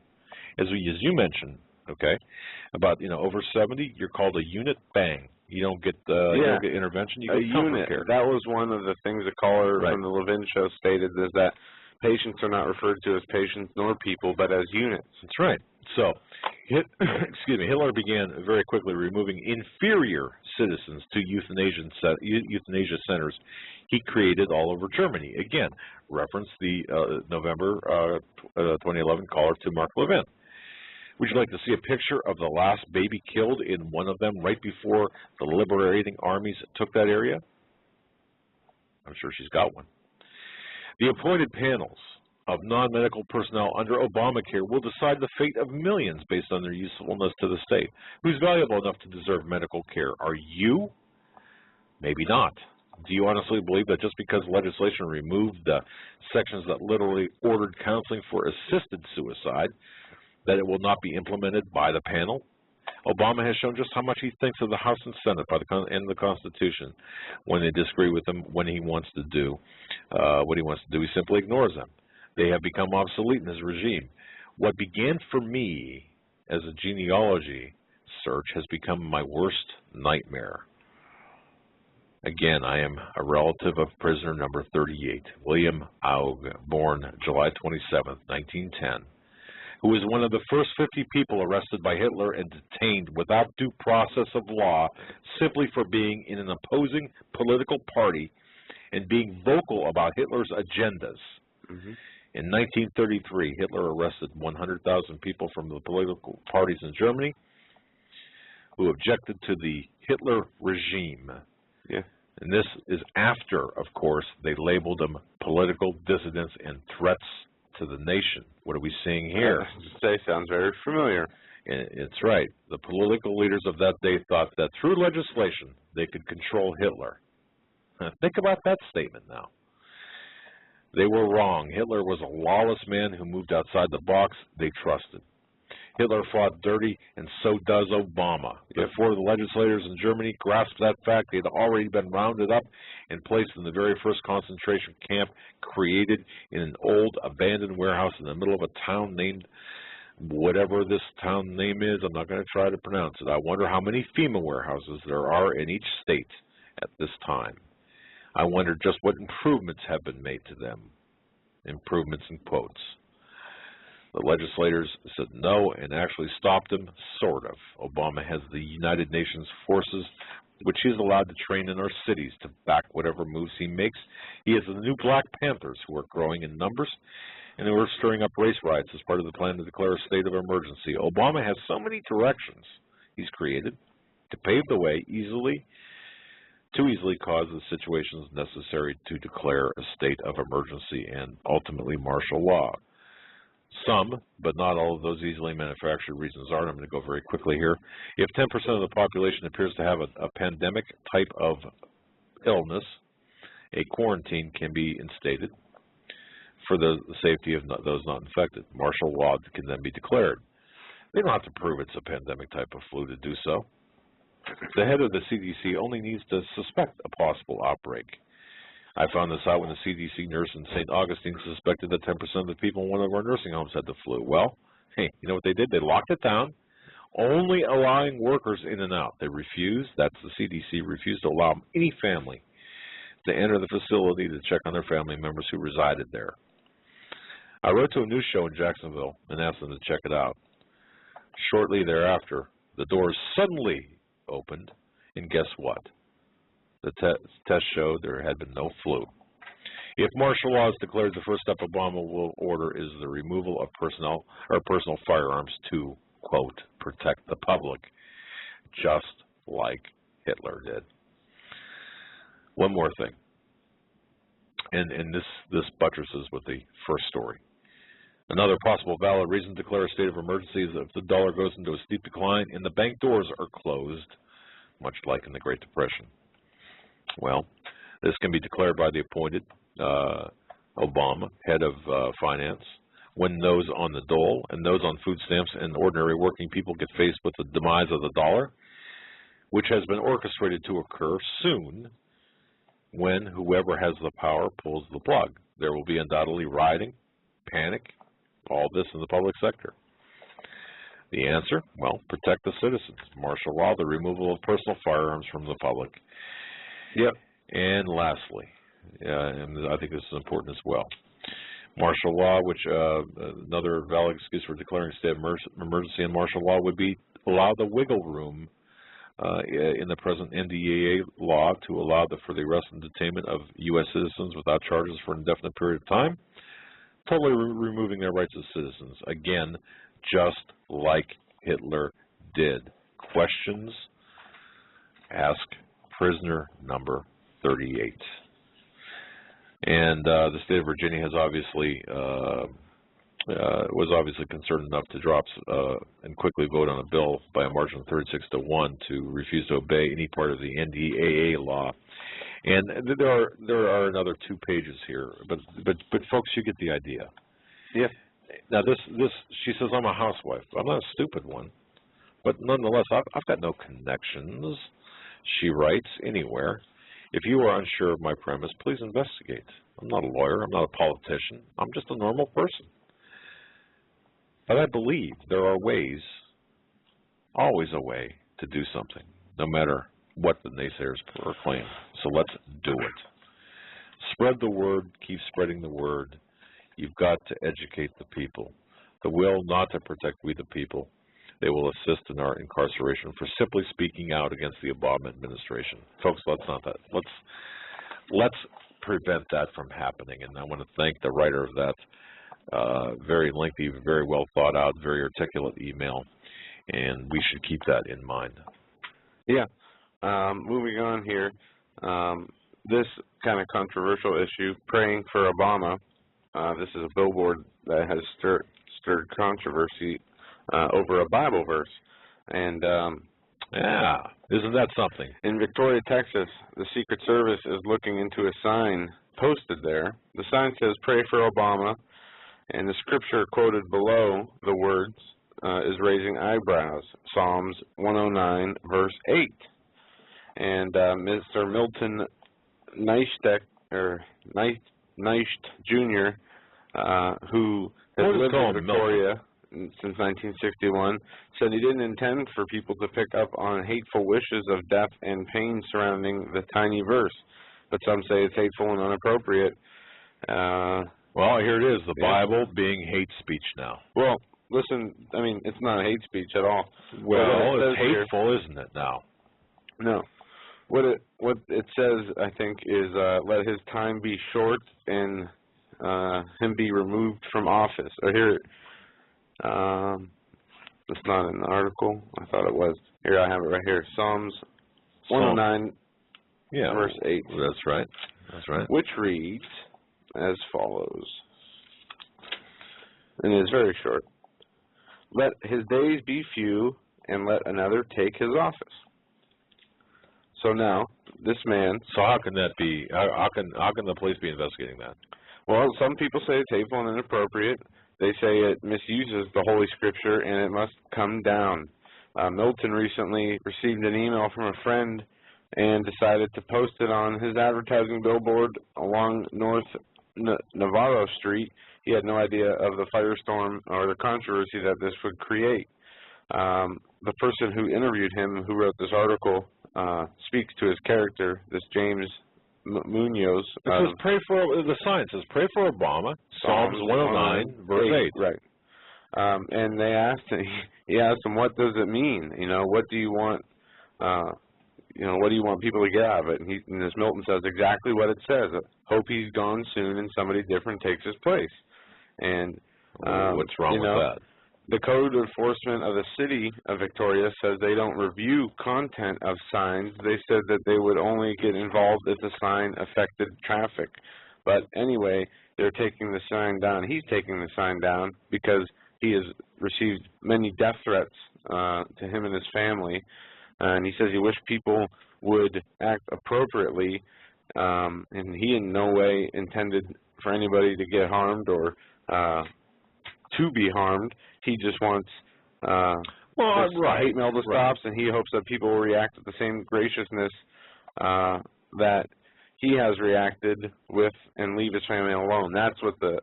As you mentioned, okay, about over 70, you're called a unit bang. You don't get you don't get intervention. You get unit. care. That was one of the things a caller right. from the Levin show stated, is that patients are not referred to as patients nor people, but as units. That's right. So, Hitler began very quickly removing inferior citizens to euthanasia centers he created all over Germany. Again, reference the November 2011 caller to Mark Levin. Would you like to see a picture of the last baby killed in one of them right before the liberating armies took that area? I'm sure she's got one. The appointed panels of non-medical personnel under Obamacare will decide the fate of millions based on their usefulness to the state. Who's valuable enough to deserve medical care? Are you? Maybe not. Do you honestly believe that just because legislation removed the sections that literally ordered counseling for assisted suicide, that it will not be implemented by the panel? Obama has shown just how much he thinks of the House and Senate and the Constitution. When they disagree with him, when he wants to do what he wants to do, he simply ignores them. They have become obsolete in his regime. What began for me as a genealogy search has become my worst nightmare. Again, I am a relative of prisoner number 38, William Aug, born July 27, 1910, who was one of the first 50 people arrested by Hitler and detained without due process of law simply for being in an opposing political party and being vocal about Hitler's agendas. Mm-hmm. In 1933, Hitler arrested 100,000 people from the political parties in Germany who objected to the Hitler regime. Yeah. And this is after, of course, they labeled them political dissidents and threats to the nation. What are we seeing here? Sounds very familiar. It's right. The political leaders of that day thought that through legislation they could control Hitler. Think about that statement now. They were wrong. Hitler was a lawless man who moved outside the box they trusted. Hitler fought dirty, and so does Obama. Before the legislators in Germany grasped that fact, they had already been rounded up and placed in the very first concentration camp created in an old abandoned warehouse in the middle of a town named whatever this town name is. I'm not going to try to pronounce it. I wonder how many FEMA warehouses there are in each state at this time. I wonder just what improvements have been made to them. Improvements in quotes. The legislators said no and actually stopped him, sort of. Obama has the United Nations forces, which he is allowed to train in our cities to back whatever moves he makes. He has the new Black Panthers who are growing in numbers, and who are stirring up race riots as part of the plan to declare a state of emergency. Obama has so many directions he's created to pave the way to easily cause the situations necessary to declare a state of emergency and ultimately martial law. Some, but not all of those easily manufactured reasons are, and I'm going to go very quickly here. If 10% of the population appears to have a pandemic type of illness, a quarantine can be instated for the safety of those not infected. Martial law can then be declared. They don't have to prove it's a pandemic type of flu to do so. The head of the CDC only needs to suspect a possible outbreak. I found this out when a CDC nurse in St. Augustine suspected that 10% of the people in one of our nursing homes had the flu. Well, hey, you know what they did? They locked it down, only allowing workers in and out. They refused, that's the CDC, refused to allow any family to enter the facility to check on their family members who resided there. I wrote to a news show in Jacksonville and asked them to check it out. Shortly thereafter, the doors suddenly opened, and guess what? The test showed there had been no flu. If martial law is declared, the first step Obama will order is the removal of personal firearms to, quote, protect the public, just like Hitler did. One more thing, and this buttresses with the first story. Another possible valid reason to declare a state of emergency is if the dollar goes into a steep decline and the bank doors are closed, much like in the Great Depression. Well, this can be declared by the appointed Obama, head of finance, when those on the dole and those on food stamps and ordinary working people get faced with the demise of the dollar, which has been orchestrated to occur soon when whoever has the power pulls the plug. There will be undoubtedly rioting, panic, all this in the public sector. The answer? Well, protect the citizens. Martial law, the removal of personal firearms from the public. Yep. And lastly, and I think this is important as well, martial law, which another valid excuse for declaring a state of emergency in martial law would be allow the wiggle room in the present NDAA law to allow for the arrest and detainment of U.S. citizens without charges for an indefinite period of time, totally removing their rights as citizens. Again, just like Hitler did. Questions? Ask prisoner number 38. And the state of Virginia has obviously was obviously concerned enough to drop and quickly vote on a bill by a margin of 36-1 to refuse to obey any part of the NDAA law. And there are another 2 pages here, but folks, you get the idea. Yeah. Now this she says, I'm a housewife. I'm not a stupid one, but nonetheless, I've got no connections. She writes anywhere. If you are unsure of my premise, please investigate. I'm not a lawyer. I'm not a politician. I'm just a normal person. But I believe there are ways, always a way, to do something, no matter what the naysayers proclaim. So let's do it. Spread the word. Keep spreading the word. You've got to educate the people. The will not to protect we the people. They will assist in our incarceration for simply speaking out against the Obama administration. Folks, let's prevent that from happening. And I want to thank the writer of that very lengthy, very well thought out, very articulate email. And we should keep that in mind. Yeah. Moving on here, this kind of controversial issue, praying for Obama. This is a billboard that has stirred controversy over a Bible verse. And yeah, isn't that something? In Victoria, Texas, the Secret Service is looking into a sign posted there. The sign says, "Pray for Obama," and the scripture quoted below the words is raising eyebrows. Psalms 109, verse 8. And Mr. Milton Neischt Jr., who has lived in Victoria since 1961, said he didn't intend for people to pick up on hateful wishes of death and pain surrounding the tiny verse, but some say it's hateful and inappropriate. Well, here it is, the Bible being hate speech now. Well, listen, I mean, it's not hate speech at all. Well, it's hateful, isn't it now? No. What it says, I think, is let his time be short and him be removed from office. Or here, it's not in the article. I thought it was. Here, I have it right here. Psalms 109, verse 8. That's right. That's right. Which reads as follows, and it is very short. Let his days be few, and let another take his office. So now, this man... So how can that be? How can the police be investigating that? Well, some people say it's hateful and inappropriate. They say it misuses the Holy Scripture, and it must come down. Milton recently received an email from a friend and decided to post it on his advertising billboard along North Navarro Street. He had no idea of the firestorm or the controversy that this would create. The person who interviewed him, who wrote this article, speaks to his character, this James Munoz. It says, pray for, the sign says, pray for Obama, Psalms 109, verse 8. Right. And he asked him, what does it mean? You know, what do you want, what do you want people to get out of it? And this Milton says exactly what it says. Hope he's gone soon and somebody different takes his place. And what's wrong with that? The code enforcement of the city of Victoria says they don't review content of signs. They said that they would only get involved if the sign affected traffic. But anyway, they're taking the sign down. He's taking the sign down because he has received many death threats to him and his family. And he says he wished people would act appropriately, and he in no way intended for anybody to get harmed or to be harmed. He just wants hate mail to stop, and he hopes that people will react with the same graciousness that he has reacted with and leave his family alone. That's what the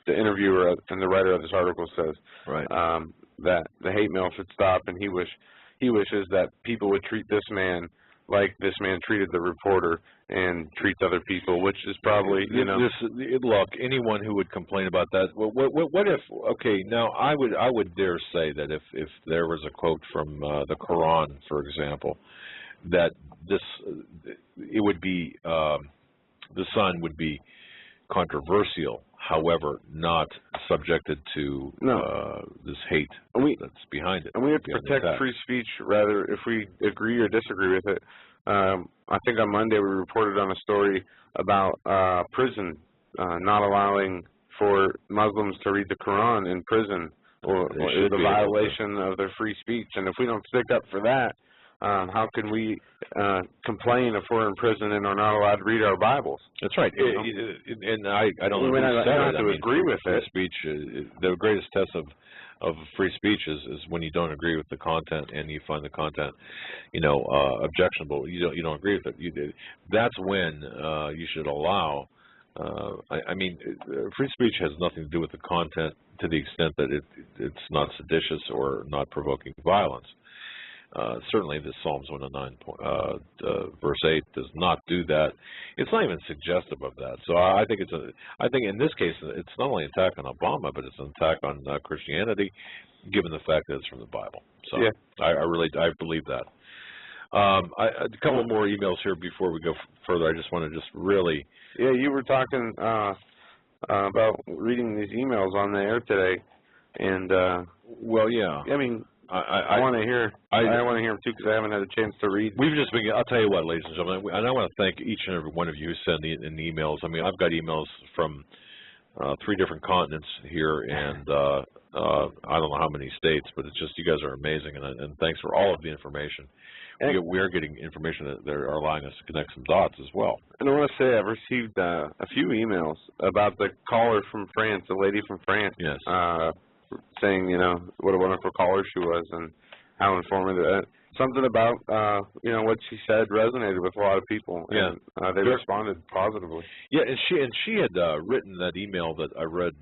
interviewer and the writer of this article says. Right. That the hate mail should stop, and he wishes that people would treat this man like this man treated the reporter and treats other people, which is probably, you know. Look, anyone who would complain about that, what if, okay, now I would dare say that if there was a quote from the Quran, for example, that it would be, the sign would be controversial, however, not subjected to this hate that's behind it. And we have to protect free speech, rather, if we agree or disagree with it. I think on Monday we reported on a story about prison not allowing for Muslims to read the Quran in prison, or it was a violation of their free speech. And if we don't stick up for that, how can we complain if we're in prison and are not allowed to read our Bibles? That's right. And I don't know. I don't have to agree with it. Free speech, the greatest test of free speech is when you don't agree with the content and you find the content, objectionable. You don't agree with it. That's when you should allow. I mean, free speech has nothing to do with the content to the extent that it's not seditious or not provoking violence. Certainly, the Psalms 109, verse 8 does not do that. It's not even suggestive of that. So I think in this case, it's not only an attack on Obama, but it's an attack on Christianity, given the fact that it's from the Bible. So yeah. I believe that. A couple more emails here before we go further. I just want to really. Yeah, you were talking about reading these emails on the air today, and well, yeah. I mean. I want to hear. I want to hear them too, because I haven't had a chance to read. We've just been. I'll tell you what, ladies and gentlemen, and I want to thank each and every one of you who send in emails. I mean, I've got emails from 3 different continents here, and I don't know how many states, but it's just you guys are amazing, and thanks for all of the information. We are getting information that are allowing us to connect some dots as well. And I want to say I've received a few emails about the caller from France, the lady from France. Yes. Saying, what a wonderful caller she was and how informative. Something about, what she said resonated with a lot of people. And, they responded positively. Yeah, and she had written that email that I read,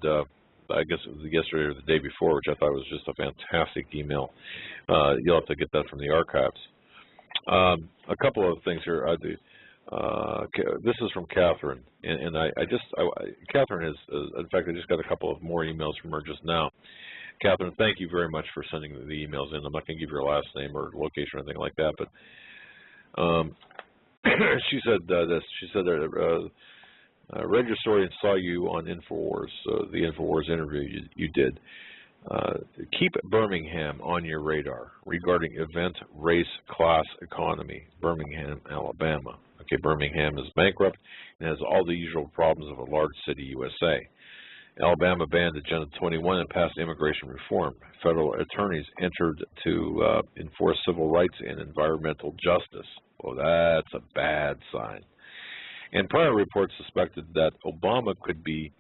I guess it was yesterday or the day before, which I thought was just a fantastic email. You'll have to get that from the archives. A couple of things here. This is from Catherine, and Catherine has, in fact, I just got a couple of more emails from her just now. Catherine, thank you very much for sending the emails in. I'm not going to give your last name or location or anything like that, but she said this. She said, I read your story and saw you on InfoWars, the InfoWars interview you did. Keep Birmingham on your radar regarding event, race, class, economy. Birmingham, Alabama. Okay, Birmingham is bankrupt and has all the usual problems of a large city USA. Alabama banned Agenda 21 and passed immigration reform. Federal attorneys entered to enforce civil rights and environmental justice. Well, that's a bad sign. And prior reports suspected that Obama could be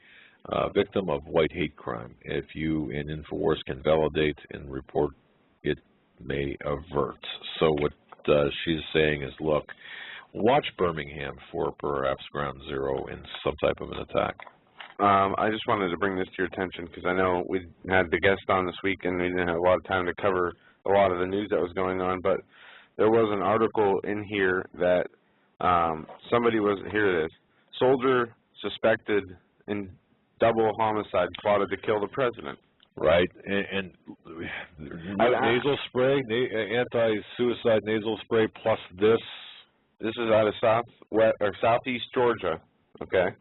a victim of white hate crime. If you in InfoWars can validate and report, it may avert. So what she's saying is, look, watch Birmingham for perhaps ground zero in some type of an attack. I just wanted to bring this to your attention because I know we had the guest on this week and we didn't have a lot of time to cover a lot of the news that was going on, but there was an article in here that somebody was, here it is, soldier suspected in double homicide plotted to kill the president. Right, and nasal spray, anti-suicide nasal spray plus this. This is out of southeast Georgia, okay?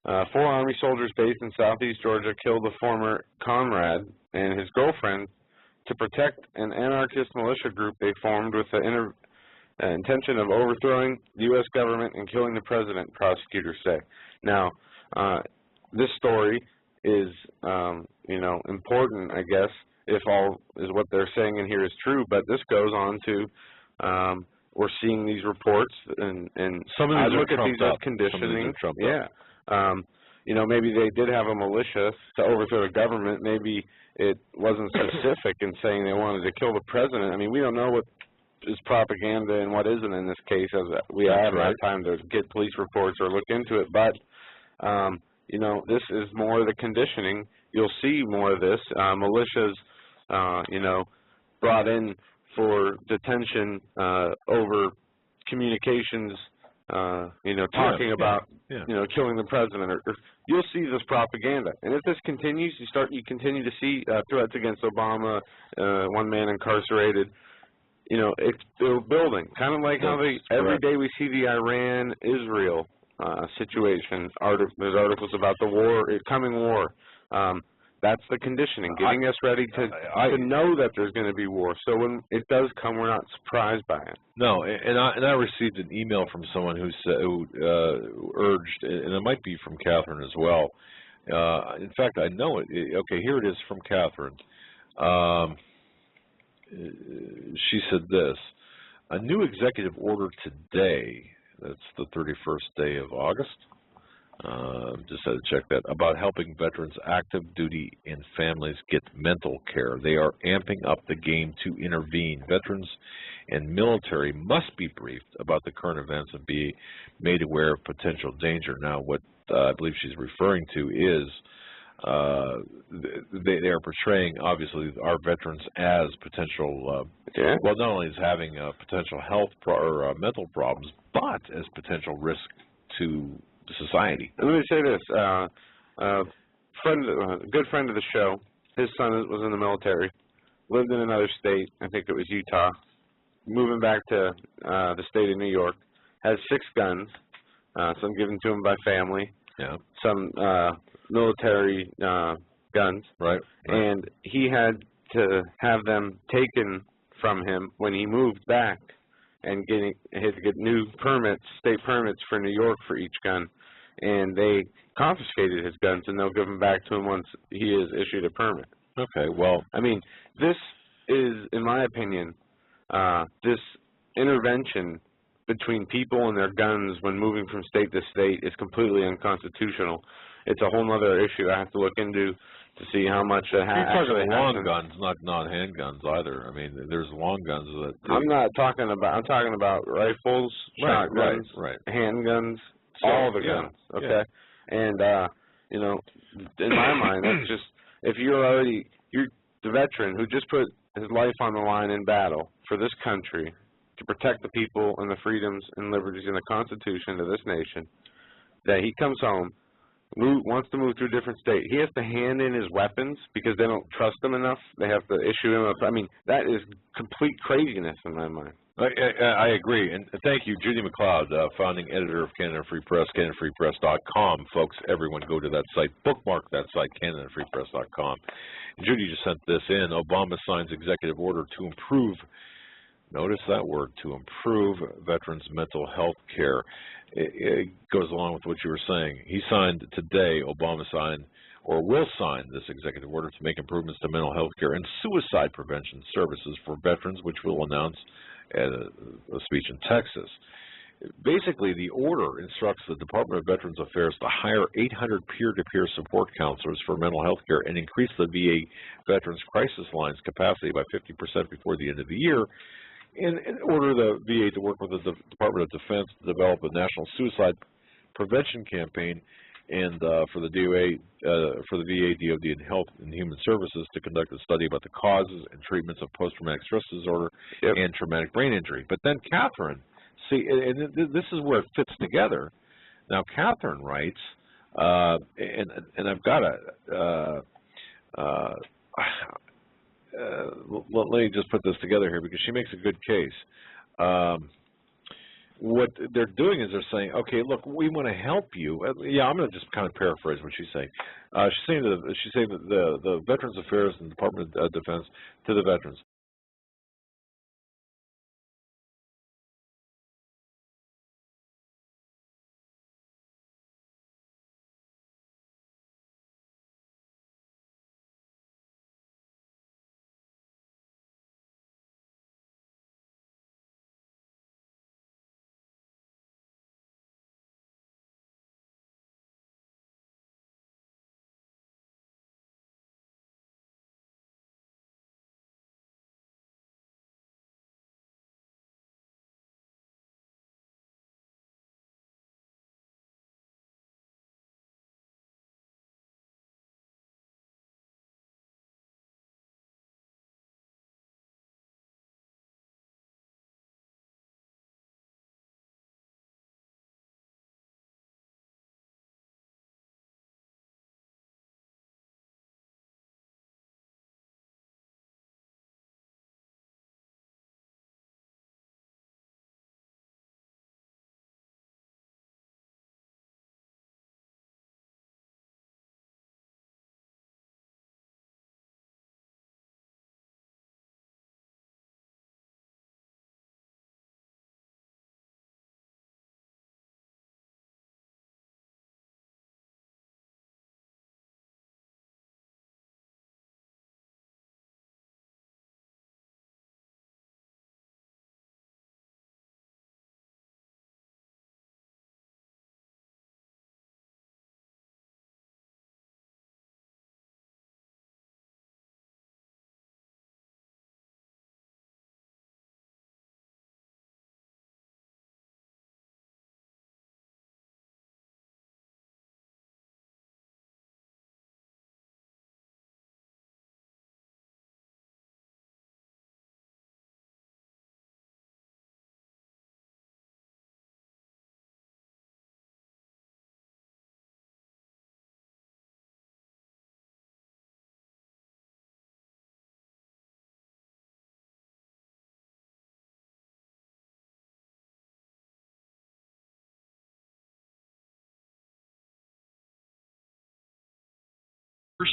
4 Army soldiers based in southeast Georgia killed a former comrade and his girlfriend to protect an anarchist militia group they formed with the intention of overthrowing the U.S. government and killing the president, prosecutors say. Now, this story is, important, I guess, if all is what they're saying in here is true, but this goes on to, we're seeing these reports, and some of I these look are at these as conditioning. Maybe they did have a militia to overthrow the government. Maybe it wasn't specific in saying they wanted to kill the president. I mean, we don't know what is propaganda and what isn't in this case, as we haven't had time to get police reports or look into it. But, this is more of the conditioning. You'll see more of this. Militias, brought in for detention over communications, talking about, killing the president. Or you'll see this propaganda. And if this continues, you continue to see threats against Obama, one man incarcerated. They're building. Kind of like how every day we see the Iran-Israel situation. There's articles about the coming war. That's the conditioning, getting us ready to know that there's going to be war. So when it does come, we're not surprised by it. No, and I received an email from someone who urged, and it might be from Catherine as well. In fact, I know it. Okay, here it is from Catherine. She said this: a new executive order today, that's the 31st day of August, just had to check that, about helping veterans active duty and families get mental care. They are amping up the game to intervene. Veterans and military must be briefed about the current events and be made aware of potential danger. Now, what I believe she's referring to is they are portraying, obviously, our veterans as potential, well, not only as having potential health or mental problems, but as potential risk to society. Let me say this: a good friend of the show, his son was in the military, lived in another state, I think it was Utah, moving back to the state of New York, has 6 guns, some given to him by family, some military guns, and he had to have them taken from him when he moved back, and he had to get new permits, state permits for New York for each gun, and they confiscated his guns, and they'll give them back to him once he is issued a permit. Okay, well, I mean, this is, in my opinion, this intervention between people and their guns when moving from state to state is completely unconstitutional. It's a whole other issue I have to look into to see how much actually long guns, not handguns either. I mean, there's long guns that... I'm talking about rifles, shotguns, handguns, all the guns, okay? And, in my mind, that's just, if you're the veteran who just put his life on the line in battle for this country to protect the people and the freedoms and liberties in the Constitution of this nation, that he comes home, wants to move to a different state. He has to hand in his weapons because they don't trust him enough. They have to issue him I mean, that is complete craziness in my mind. I agree, and thank you, Judy McLeod, founding editor of Canada Free Press, CanadaFreePress.com. Folks, everyone go to that site, bookmark that site, CanadaFreePress.com. Judy just sent this in. Obama signs executive order to improve, notice that word, to improve veterans' mental health care. It goes along with what you were saying. He signed today, Obama signed, or will sign this executive order to make improvements to mental health care and suicide prevention services for veterans, which we'll announce at a speech in Texas. Basically, the order instructs the Department of Veterans Affairs to hire 800 peer-to-peer support counselors for mental health care and increase the VA Veterans Crisis Line's capacity by 50% before the end of the year, and order the VA to work with the Department of Defense to develop a national suicide prevention campaign, and for the VA, DoD, and Health and Human Services to conduct a study about the causes and treatments of post-traumatic stress disorder and traumatic brain injury. But then Catherine, see, and this is where it fits together. Now, Catherine writes, and I've got to, let me just put this together here because she makes a good case. what they're doing is they're saying, okay, look, we want to help you. Yeah, I'm going to just kind of paraphrase what she's saying. She's saying that the Veterans Affairs and Department of Defense to the veterans.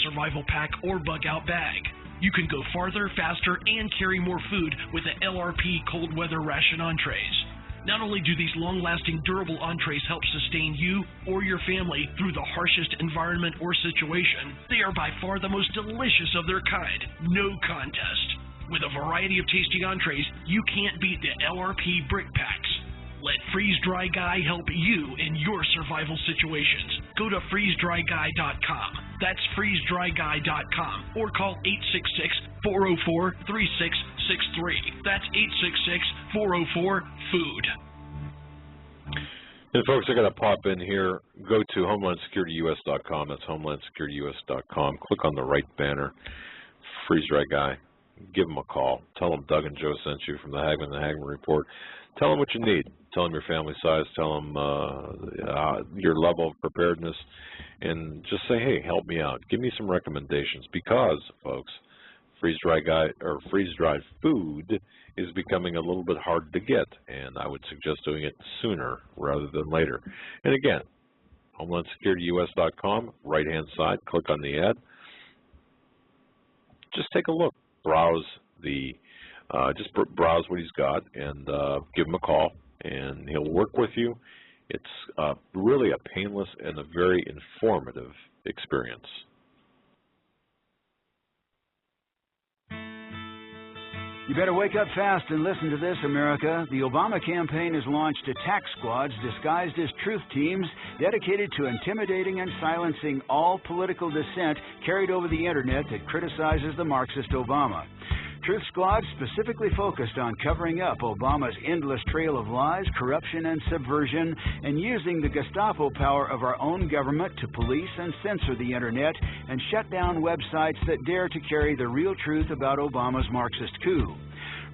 Survival pack or bug out bag. You can go farther, faster, and carry more food with the LRP cold weather ration entrees. Not only do these long-lasting, durable entrees help sustain you or your family through the harshest environment or situation, they are by far the most delicious of their kind. No contest. With a variety of tasty entrees, you can't beat the LRP brick packs. Let Freeze Dry Guy help you in your survival situations. Go to freezedryguy.com. That's freezedryguy.com or call 866-404-3663. That's 866-404-FOOD. And folks, I got to pop in here. Go to HomelandSecurityUS.com. That's HomelandSecurityUS.com. Click on the right banner, Freeze Dry Guy. Give them a call. Tell them Doug and Joe sent you from the Hagmann Report. Tell them what you need. Tell them your family size. Tell them your level of preparedness, and just say, hey, help me out. Give me some recommendations, because, folks, freeze-dried food is becoming a little bit hard to get, and I would suggest doing it sooner rather than later. And again, HomelandSecurityUS.com, right-hand side, click on the ad. Just take a look. Browse browse what he's got, and give him a call, and he'll work with you. It's really a painless and a very informative experience. You better wake up fast and listen to this, America. The Obama campaign has launched attack squads disguised as truth teams dedicated to intimidating and silencing all political dissent carried over the internet that criticizes the Marxist Obama. Truth squads specifically focused on covering up Obama's endless trail of lies, corruption, and subversion, and using the Gestapo power of our own government to police and censor the internet and shut down websites that dare to carry the real truth about Obama's Marxist coup.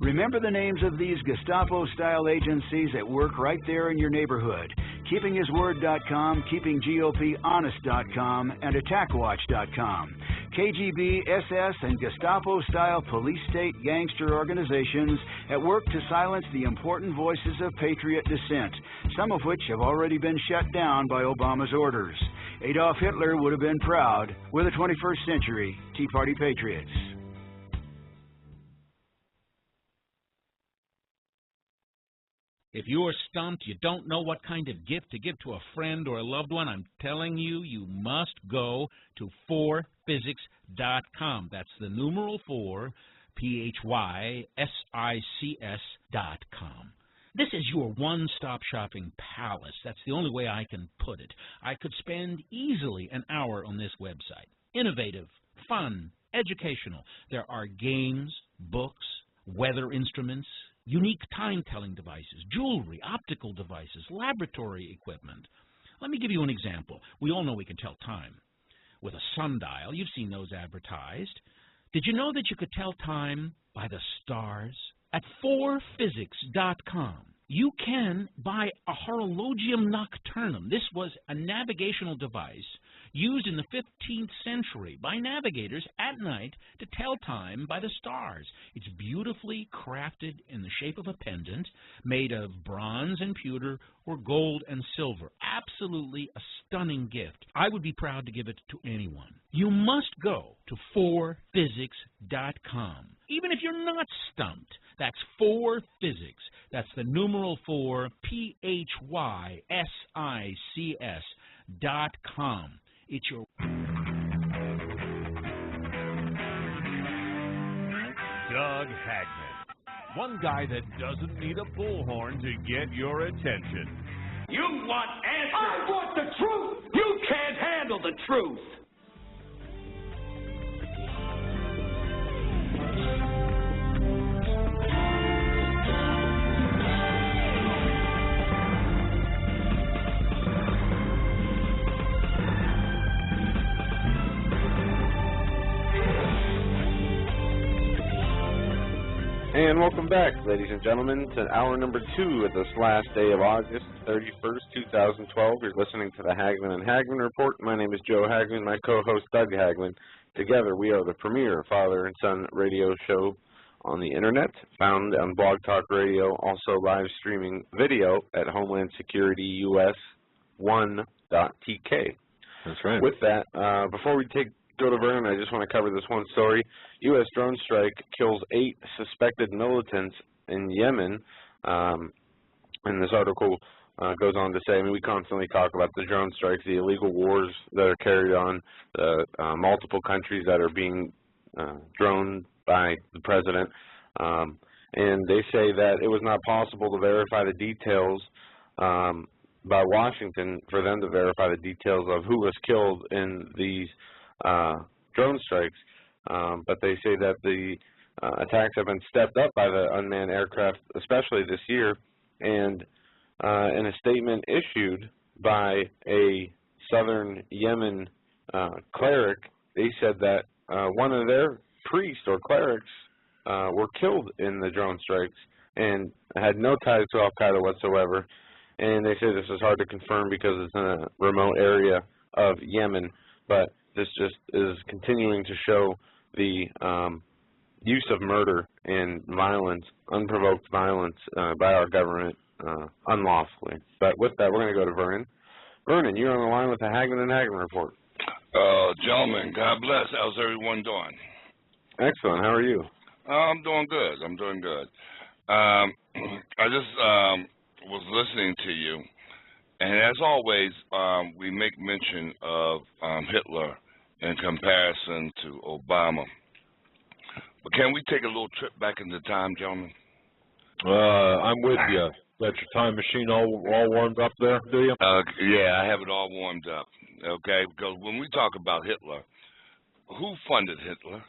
Remember the names of these Gestapo-style agencies that work right there in your neighborhood: KeepingHisWord.com, KeepingGOPHonest.com, and AttackWatch.com. KGB, SS, and Gestapo-style police-state gangster organizations at work to silence the important voices of patriot dissent, some of which have already been shut down by Obama's orders. Adolf Hitler would have been proud. We're the 21st century Tea Party patriots. If you are stumped, you don't know what kind of gift to give to a friend or a loved one, I'm telling you, you must go to 4physics.com. That's the numeral 4, PHYSICS.com. This is your one-stop shopping palace. That's the only way I can put it. I could spend easily an hour on this website. Innovative, fun, educational. There are games, books, weather instruments, unique time-telling devices, jewelry, optical devices, laboratory equipment. Let me give you an example. We all know we can tell time with a sundial. You've seen those advertised. Did you know that you could tell time by the stars? At 4physics.com, you can buy a horologium nocturnum. This was a navigational device used in the 15th century by navigators at night to tell time by the stars. It's beautifully crafted in the shape of a pendant made of bronze and pewter or gold and silver. Absolutely a stunning gift. I would be proud to give it to anyone. You must go to 4physics.com. Even if you're not stumped, that's 4physics. That's the numeral 4, PHYSICS.com. It's your... Doug Hagmann. One guy that doesn't need a bullhorn to get your attention. You want answers. I want the truth. You can't handle the truth. And welcome back, ladies and gentlemen, to hour number 2 of this last day of August 31st, 2012. You're listening to the Hagmann and Hagmann Report. My name is Joe Hagmann, my co-host Doug Hagmann. Together, we are the premier father and son radio show on the Internet, found on Blog Talk Radio, also live streaming video at Homeland Security US 1.tk. That's right. With that, before we go to Vernon, I just want to cover this one story. U.S. drone strike kills 8 suspected militants in Yemen. And this article goes on to say, I mean, we constantly talk about the drone strikes, the illegal wars that are carried on, the multiple countries that are being droned by the president. And they say that it was not possible to verify the details by Washington for them to verify the details of who was killed in these drone strikes, but they say that the attacks have been stepped up by the unmanned aircraft, especially this year, and in a statement issued by a southern Yemen cleric, they said that one of their priests or clerics were killed in the drone strikes and had no ties to Al-Qaeda whatsoever, and they say this is hard to confirm because it's in a remote area of Yemen, but this just is continuing to show the use of murder and violence, unprovoked violence by our government unlawfully. But with that, we're going to go to Vernon. Vernon, you're on the line with the Hagmann and Hagmann Report. Gentlemen, God bless. How's everyone doing? Excellent. How are you? I'm doing good. I'm doing good. I just was listening to you, and as always, we make mention of Hitler in comparison to Obama. But can we take a little trip back into time, gentlemen? I'm with you. Got your time machine all warmed up there, do you? Yeah, I have it all warmed up. Okay, because when we talk about Hitler, who funded Hitler?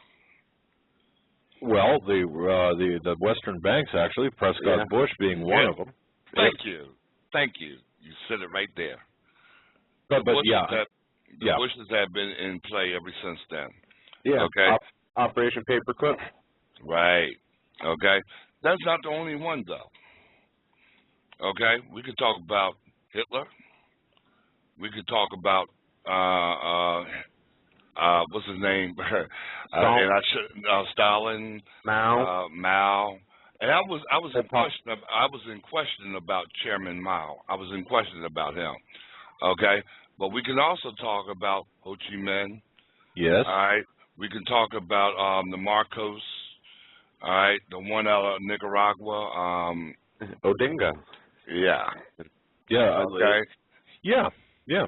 Well, the Western banks, actually, Prescott Bush being one of them. Thank you. Thank you. You said it right there. But the Bushes have been in play ever since then. Yeah. Okay. Operation Paperclip. Right. Okay. That's not the only one, though. Okay. We could talk about Hitler. We could talk about what's his name? And I should Stalin, Mao. And I was in question. I was in question about Chairman Mao. I was in question about him. Okay, but we can also talk about Ho Chi Minh. Yes. All right. We can talk about the Marcos. All right, the one out of Nicaragua. Odinga. Yeah. Yeah. Okay. Yeah. Yeah.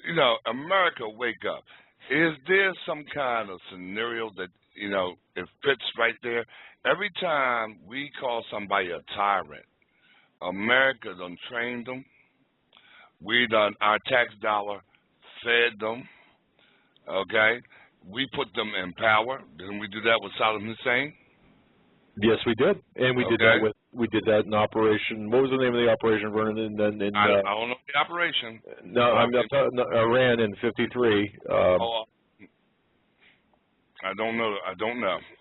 You know, America, wake up. Is there some kind of scenario that, you know, it fits right there? Every time we call somebody a tyrant, America done trained them. We done, our tax dollar fed them. Okay? We put them in power. Didn't we do that with Saddam Hussein? Yes, we did, and we did that in Operation. What was the name of the operation, Vernon? I don't know the operation. No, I'm not talking. Iran in '53. I don't know.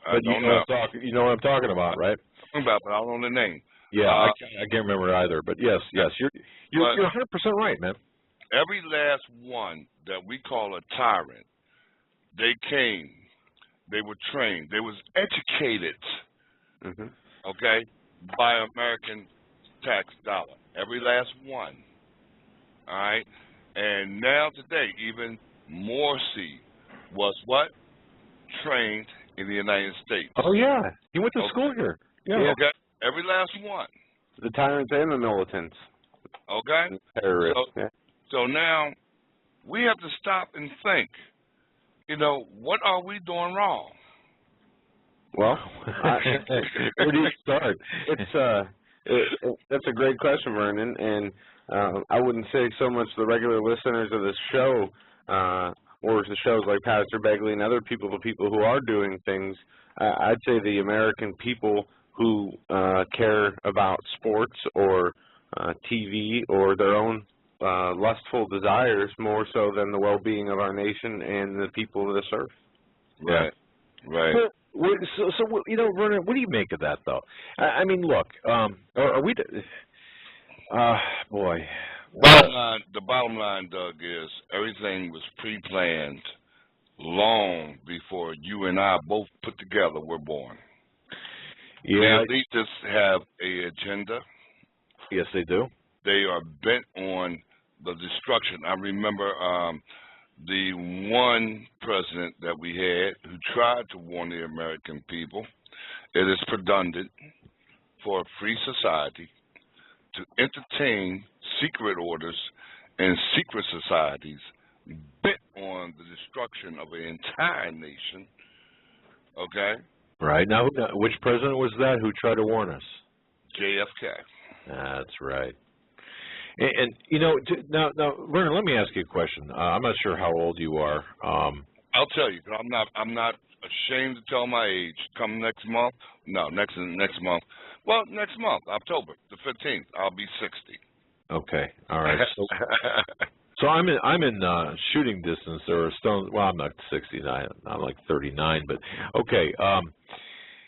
But you know what I'm talking about, right? But I don't know the name. Yeah, I can't remember either. But yes, you're 100% right, man. Every last one that we call a tyrant, they came, they were trained, they was educated. Okay, by American tax dollar, every last one. All right, and now today, even Morsi was what? Trained in the United States. Oh yeah, he went to school here. Yeah. Okay, every last one. The tyrants and the militants. Okay. Terrorists. So now we have to stop and think. You know, what are we doing wrong? Well, where do you start? That's a great question, Vernon, and I wouldn't say so much the regular listeners of this show, or the shows like Pastor Begley and other people, the people who are doing things. I'd say the American people who care about sports or TV or their own lustful desires more so than the well-being of our nation and the people of this earth. Right. Right. So you know, Vernon, what do you make of that, though? I mean, look, are we? Boy. The bottom line, Doug, is everything was pre-planned long before you and I both put together were born. Yeah. The elitists have an agenda. Yes, they do. They are bent on the destruction. I remember the one president that we had who tried to warn the American people. It is redundant for a free society to entertain secret orders and secret societies bent on the destruction of an entire nation. Okay? Right. Now, which president was that who tried to warn us? JFK. That's right. And you know, now, Vernon, let me ask you a question. I'm not sure how old you are. I'll tell you. I'm not ashamed to tell my age. Come next month. No, next month. Well, next month, October the 15th, I'll be 60. Okay. All right. So I'm in shooting distance or stone. Well, I'm not 69. I'm like 39. But okay.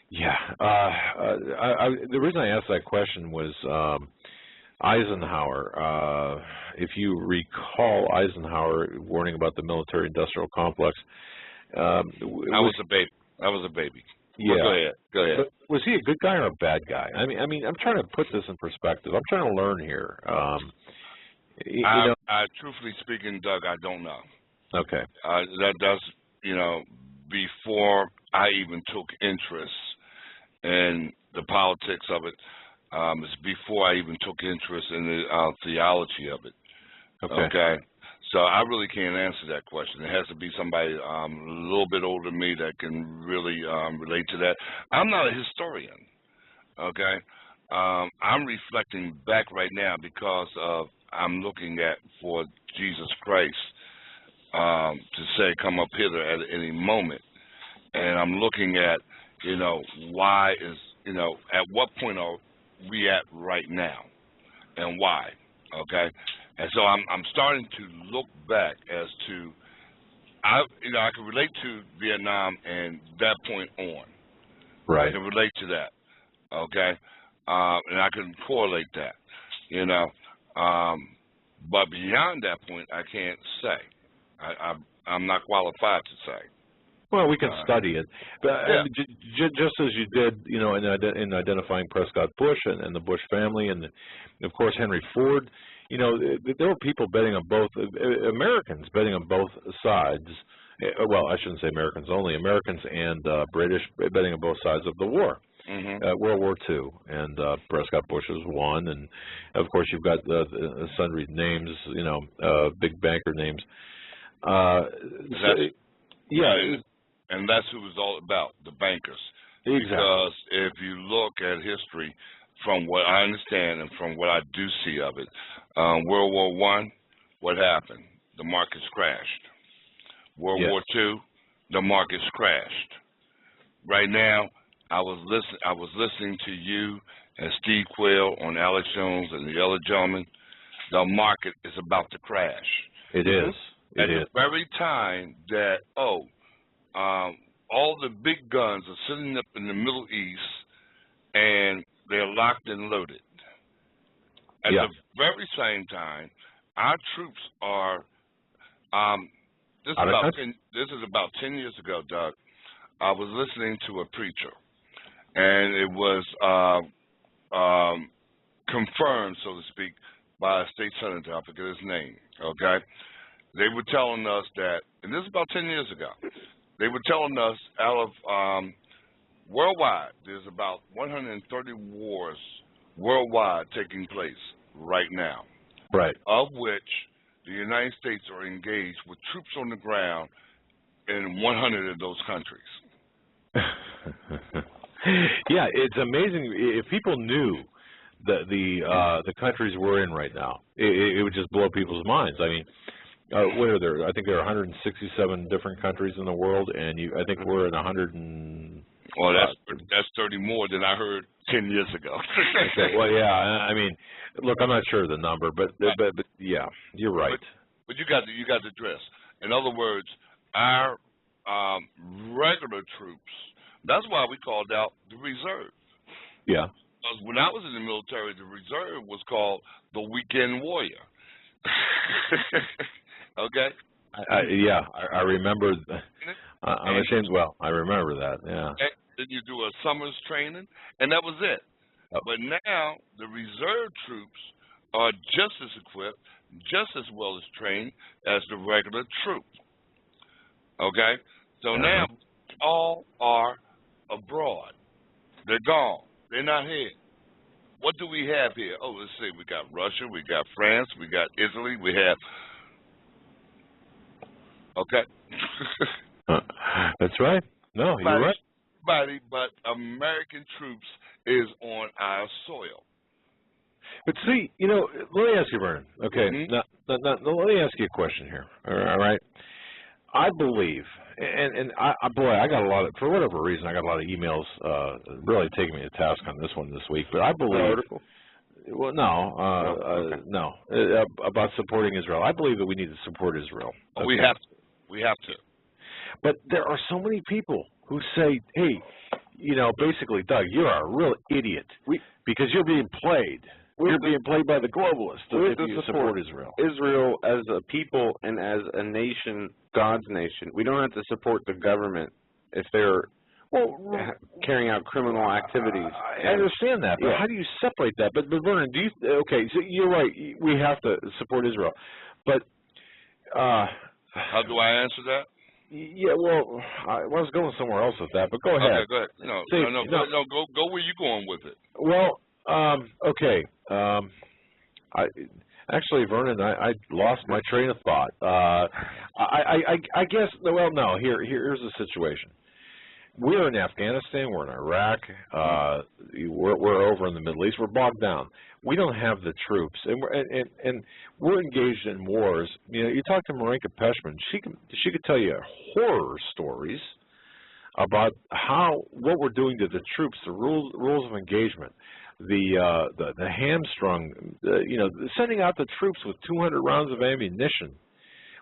Yeah. The reason I asked that question was Eisenhower. If you recall, Eisenhower warning about the military-industrial complex. I was a baby. Yeah. Well, go ahead. But was he a good guy or a bad guy? I mean, I'm trying to put this in perspective. I'm trying to learn here. Truthfully speaking, Doug, I don't know. Okay. That's before I even took interest in the politics of it. It's before I even took interest in the theology of it. Okay. So I really can't answer that question. It has to be somebody a little bit older than me that can really relate to that. I'm not a historian. Okay. I'm reflecting back right now because of I'm looking at for Jesus Christ to say come up hither at any moment, and I'm looking at why is at what point are we at right now, and why? Okay, and so I'm starting to look back as to I can relate to Vietnam and that point on. Right. I can relate to that. Okay, and I can correlate that. But beyond that point, I can't say. I'm not qualified to say. Well, we can study it, but Yeah. just as you did, you know, in identifying Prescott Bush and the Bush family, and of course Henry Ford. You know, there were people betting on both, Americans betting on both sides. Well, I shouldn't say Americans only, Americans and British betting on both sides of the war. World War II, and Prescott Bush was one, and of course you've got sundry names, you know, big banker names. And that's who it's all about, the bankers. Exactly. Because if you look at history, from what I understand and from what I do see of it, World War I, what happened? The markets crashed. World War II, the markets crashed. Right now, I was listening to you and Steve Quayle on Alex Jones and the other gentleman. The market is about to crash. It is. At the very time that all the big guns are sitting up in the Middle East and they're locked and loaded. At the very same time, our troops are. This is about 10 years ago, Doug. I was listening to a preacher, and it was confirmed, so to speak, by a state senator. I forget his name. Okay, they were telling us that, and this is about 10 years ago. They were telling us out of worldwide, there's about 130 wars worldwide taking place right now. Right. Of which the United States are engaged with troops on the ground in 100 of those countries. Yeah, it's amazing. If people knew that the countries we're in right now, it would just blow people's minds. I mean, what are there? I think there are 167 different countries in the world, and I think we're in 100 and. Well, that's 30 more than I heard 10 years ago. Okay. Well, yeah. I mean, look, I'm not sure of the number, but yeah, you're right. But you got the drift. In other words, our regular troops. That's why we called out the reserve. Yeah. Because when I was in the military, the reserve was called the weekend warrior. Okay. I remember. I'm ashamed. Well, I remember that. Yeah. Then you do a summer's training, and that was it. Oh. But now the reserve troops are just as equipped, just as well as trained as the regular troop. Okay. So now all are abroad. They're gone. They're not here. What do we have here? Oh, let's see. We got Russia. We got France. We got Italy. We have. Okay. That's right. No, you're right. Everybody but American troops is on our soil. But see, you know, let me ask you, Vernon. Okay, now, let me ask you a question here. All right. I believe, and boy, I got a lot of, for whatever reason, I got a lot of emails really taking me to task on this one this week. But I believe. Well, no, about supporting Israel. I believe that we need to support Israel. Okay? We have to. We have to. But there are so many people who say, hey, you know, basically, Doug, you're a real idiot because you're being played. You're being played by the globalists if you support Israel. Israel as a people and as a nation, God's nation. We don't have to support the government if they're carrying out criminal activities. I understand that, but how do you separate that? But Vernon, okay, so you're right. We have to support Israel. But how do I answer that? Yeah, well, I was going somewhere else with that, but go ahead. Okay, go ahead. No, go where you're going with it. Well, okay. Actually, Vernon, I lost my train of thought. I guess. Well, no. Here's the situation. We're in Afghanistan. We're in Iraq. We're over in the Middle East. We're bogged down. We don't have the troops, and we're engaged in wars. You know, you talk to Marinka Peshman. She could tell you horror stories about what we're doing to the troops, the rules of engagement, the hamstrung. You know, sending out the troops with 200 rounds of ammunition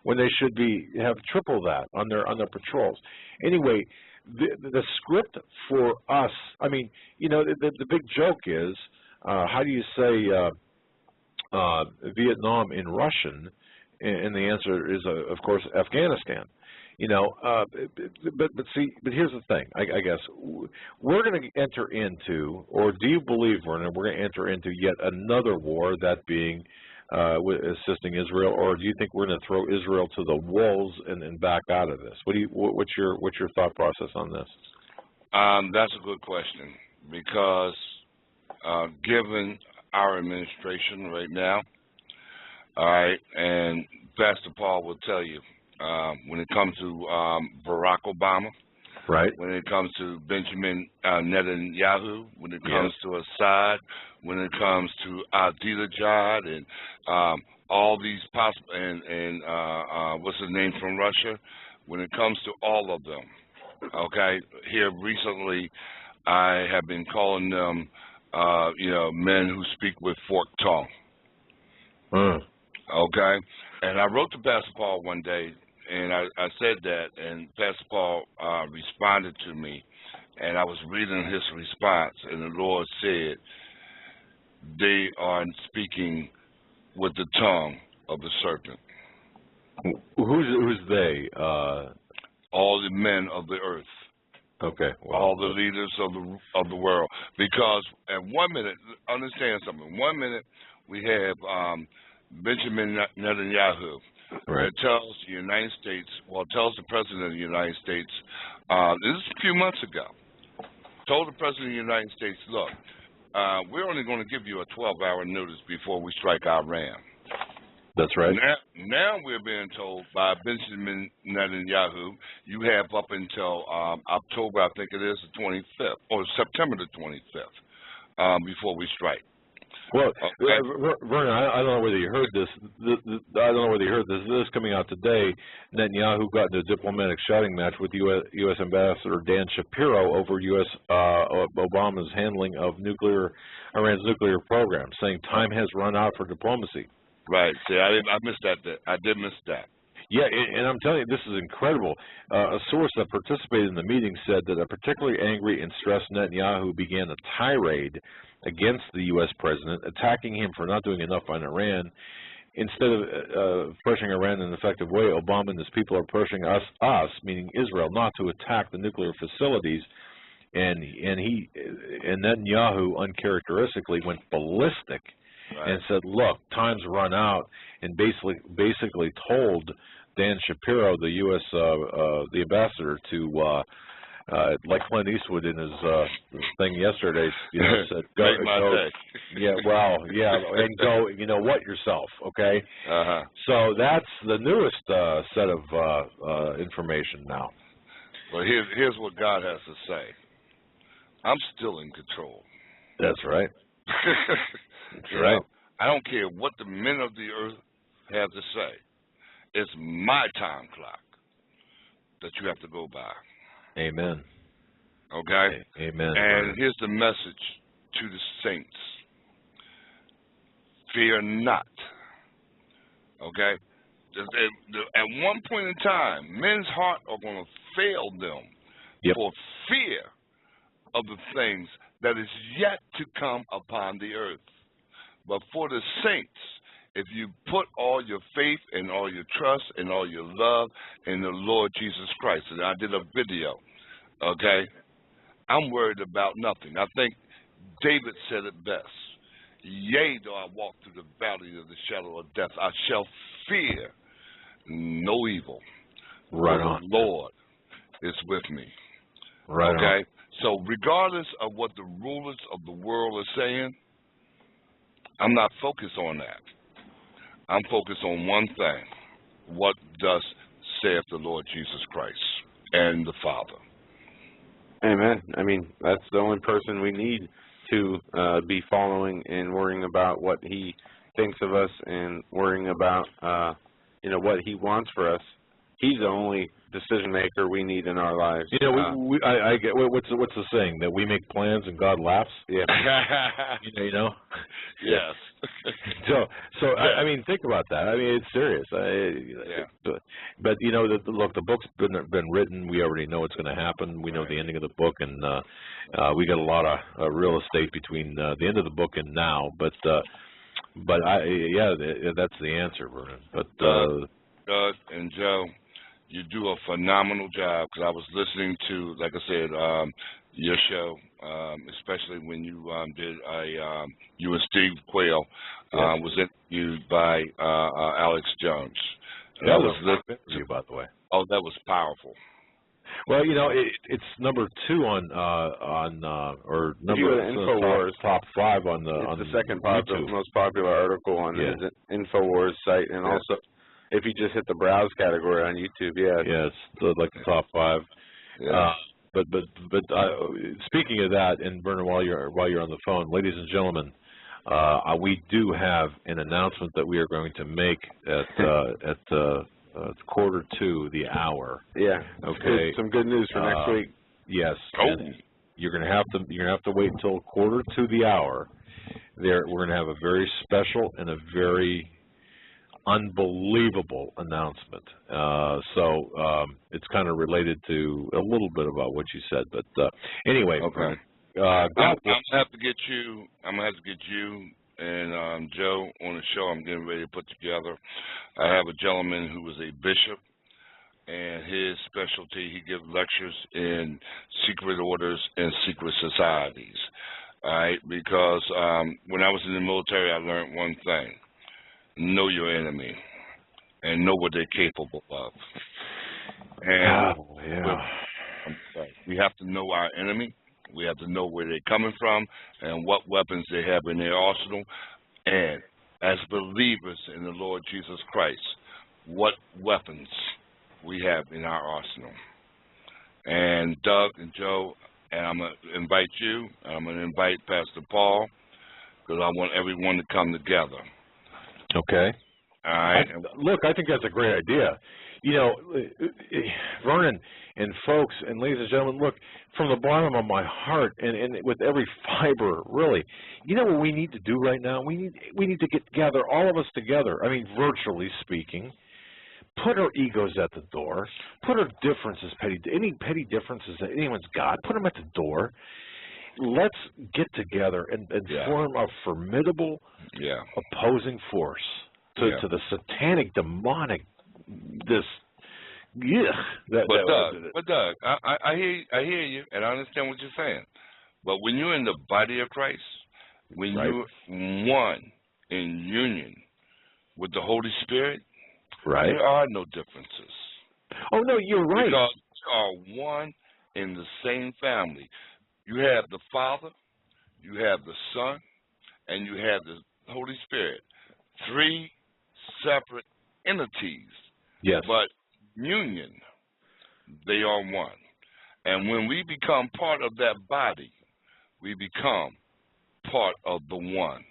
when they should have triple that on their patrols. Anyway. The script for us, I mean, you know, the big joke is, how do you say Vietnam in Russian? And the answer is, of course, Afghanistan. You know, but here's the thing. I guess we're going to enter into, or do you believe we're going to enter into yet another war, that being assisting Israel, or do you think we're going to throw Israel to the wolves and back out of this? What's your thought process on this? That's a good question, because given our administration right now, all right, and Pastor Paul will tell you, when it comes to Barack Obama, right? When it comes to Benjamin Netanyahu, when it comes to Assad, when it comes to Ahmadinejad, and all these possible, and what's his name from Russia, when it comes to all of them, okay. Here recently, I have been calling them, men who speak with forked tongue. Okay, and I wrote to Pastor Paul one day, and I said that, and Pastor Paul responded to me, and I was reading his response, and the Lord said, they are speaking with the tongue of the serpent. Who's they? All the men of the earth. Okay. Well, all the leaders of the world. Because at 1 minute, understand something. 1 minute we have Benjamin Netanyahu. Right. It tells the United States, tells the President of the United States, this is a few months ago, told the President of the United States, look, we're only going to give you a 12-hour notice before we strike Iran. That's right. Now we're being told by Benjamin Netanyahu, you have up until October, I think it is, the 25th, or September the 25th, before we strike. Well, Vernon, I don't know whether you heard this. I don't know whether you heard this. This is coming out today. Netanyahu got into a diplomatic shouting match with U.S. Ambassador Dan Shapiro over U.S. Obama's handling of Iran's nuclear program, saying time has run out for diplomacy. Right. See, I missed that. I did miss that. Yeah, and I'm telling you, this is incredible. A source that participated in the meeting said that a particularly angry and stressed Netanyahu began a tirade against the U.S. president, attacking him for not doing enough on Iran. Instead of pushing Iran in an effective way, Obama and his people are pushing us, meaning Israel, not to attack the nuclear facilities. And Netanyahu uncharacteristically went ballistic. Right. And said, look, time's run out, and basically told Dan Shapiro, the U.S. The ambassador, to like Clint Eastwood in his thing yesterday, said, go, make my day. and go, yourself, okay? So that's the newest set of information now. Well, here's what God has to say. I'm still in control. That's right. That's right. I don't care what the men of the earth have to say. It's my time clock that you have to go by. Amen. Okay? Amen. And here's the message to the saints. Fear not. Okay? At one point in time, men's heart are going to fail them for fear of the things that is yet to come upon the earth. But for the saints, if you put all your faith and all your trust and all your love in the Lord Jesus Christ, and I did a video, okay, I'm worried about nothing. I think David said it best. Yea, though I walk through the valley of the shadow of death, I shall fear no evil. Right on. The Lord is with me. Right okay? on. So regardless of what the rulers of the world are saying, I'm not focused on that. I'm focused on one thing. What thus saith the Lord Jesus Christ and the Father. Amen. I mean, that's the only person we need to be following and worrying about what he thinks of us and worrying about, what he wants for us. He's the only decision maker we need in our lives. I get what's the saying, that we make plans and God laughs. Yeah. Yes. So I mean, think about that. I mean, it's serious. But look, the book's been written. We already know what's going to happen. We know the ending of the book, and we got a lot of real estate between the end of the book and now. But But that's the answer, Vernon. But Doug and Joe, you do a phenomenal job, because I was listening to, like I said, your show, especially when you did you and Steve Quayle was interviewed by Alex Jones. That was listening to you, by the way. Oh, that was powerful. Well, you know, it's number 2 on or number InfoWars top 5 on the second most popular article on his InfoWars site, and also if you just hit the browse category on YouTube, it's like the top 5. Yeah. But speaking of that, and Vernon, while you're on the phone, ladies and gentlemen, we do have an announcement that we are going to make at 1:45 the hour. Yeah. Okay. Some good news for next week. Yes. And you're gonna have to wait until 1:45 the hour. We're gonna have a very special and a very unbelievable announcement. So it's kind of related to a little bit about what you said, but anyway. Okay. I'm gonna have to get you and Joe on the show. I'm getting ready to put together. I have a gentleman who is a bishop, and his specialty, he gives lectures in secret orders and secret societies. All right, because when I was in the military, I learned one thing: know your enemy and know what they're capable of. And we have to know our enemy. We have to know where they're coming from and what weapons they have in their arsenal. And as believers in the Lord Jesus Christ, what weapons we have in our arsenal. And Doug and Joe, and I'm going to invite you, and I'm going to invite Pastor Paul, because I want everyone to come together. Okay. All right. Look, I think that's a great idea. You know, Vernon and folks and ladies and gentlemen, look, from the bottom of my heart and with every fiber, really, you know what we need to do right now? We need to get together, all of us together. I mean, virtually speaking, put our egos at the door, put our differences, any petty differences that anyone's got, put them at the door. Let's get together and form a formidable opposing force to the satanic, demonic, But Doug, I hear you, and I understand what you're saying. But when you're in the body of Christ, when you're one in union with the Holy Spirit, there are no differences. Oh no, you're right. Because you are one in the same family. You have the Father, you have the Son, and you have the Holy Spirit. 3 separate entities. Yes. But union, they are one. And when we become part of that body, we become part of the one.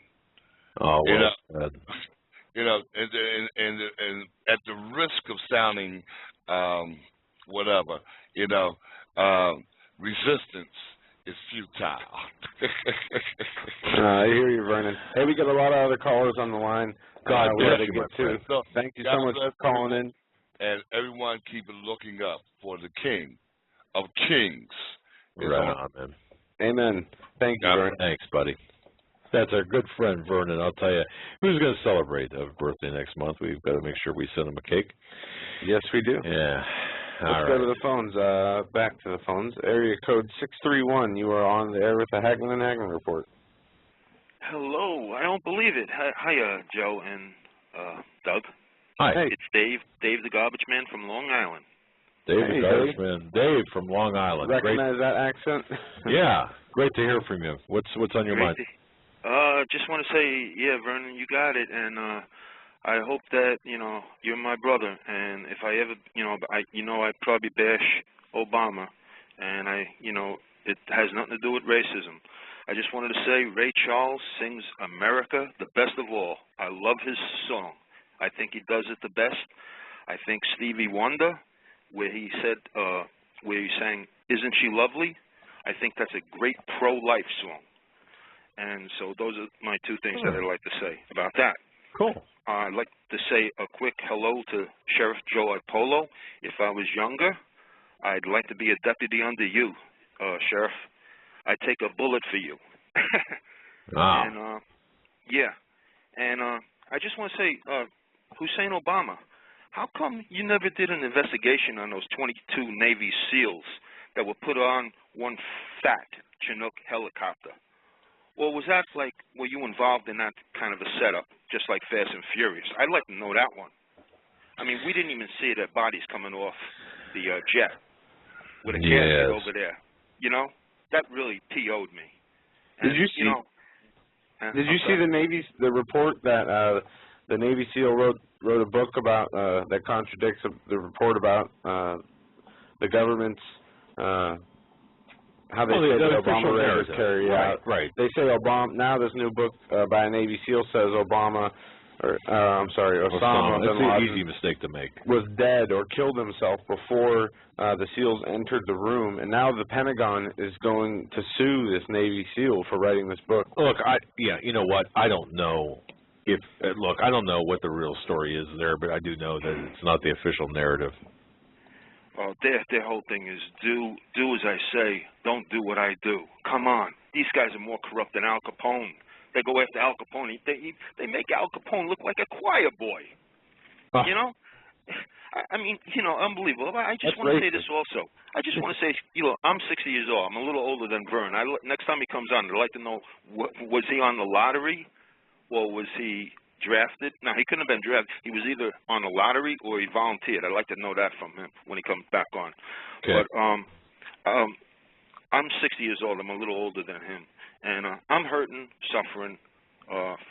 Oh, well, you know, and at the risk of sounding whatever, you know, resistance is futile. I hear you, Vernon. Hey, we got a lot of other callers on the line. God bless you, get to. So, thank you so much for calling in. And everyone keep looking up for the King of Kings. Right on, man. Amen. Thank you, Vernon. Thanks, buddy. That's our good friend, Vernon. I'll tell you, who's going to celebrate a birthday next month? We've got to make sure we send him a cake. Yes, we do. Yeah. Let's go to the phones. Back to the phones. Area code 631. You are on the air with the Hagmann and Hagmann report. Hello. I don't believe it. Hiya, Joe and Doug. Hi. Hey. It's Dave the Garbage Man from Long Island. Dave the Garbage Man. Dave from Long Island. Recognize that accent? Yeah. Great to hear from you. What's on your mind? Just want to say, Vernon, you got it, and I hope that, you're my brother, and if I ever, I probably bash Obama, and it has nothing to do with racism. I just wanted to say Ray Charles sings America the best of all. I love his song. I think he does it the best. I think Stevie Wonder, where he sang, Isn't She Lovely? I think that's a great pro-life song. And so those are my 2 things that I'd like to say about that. Cool. I'd like to say a quick hello to Sheriff Joe Ipolo. If I was younger, I'd like to be a deputy under you, Sheriff. I'd take a bullet for you. Wow. And, And I just want to say, Hussein Obama, how come you never did an investigation on those 22 Navy SEALs that were put on one fat Chinook helicopter? Or was that like, were you involved in that kind of a setup, just like Fast and Furious? I'd like to know that one. I mean, we didn't even see their bodies coming off the jet with a casket over there. You know, that really PO'd me. And, did you see? You know, did you see the report that the Navy SEAL wrote a book about that contradicts the report about the government's how they say that Obama was carried out. Right. They say Obama. Now this new book by a Navy SEAL says Obama, or Osama bin Laden. It's an easy mistake to make. Was dead or killed himself before the SEALs entered the room, and now the Pentagon is going to sue this Navy SEAL for writing this book. Look, you know what? I don't know if I don't know what the real story is there, but I do know that it's not the official narrative. Well, their whole thing is do as I say, don't do what I do. Come on, these guys are more corrupt than Al Capone. They go after Al Capone. They make Al Capone look like a choir boy. You know, I mean, you know, unbelievable. I just want to say this also. I just want to say, you know, I'm 60 years old. I'm a little older than Vern. Next time he comes on, I'd like to know, was he on the lottery or was he drafted? No, he couldn't have been drafted. He was either on the lottery or he volunteered. I'd like to know that from him when he comes back on. Okay. But I'm 60 years old. I'm a little older than him. And I'm hurting, suffering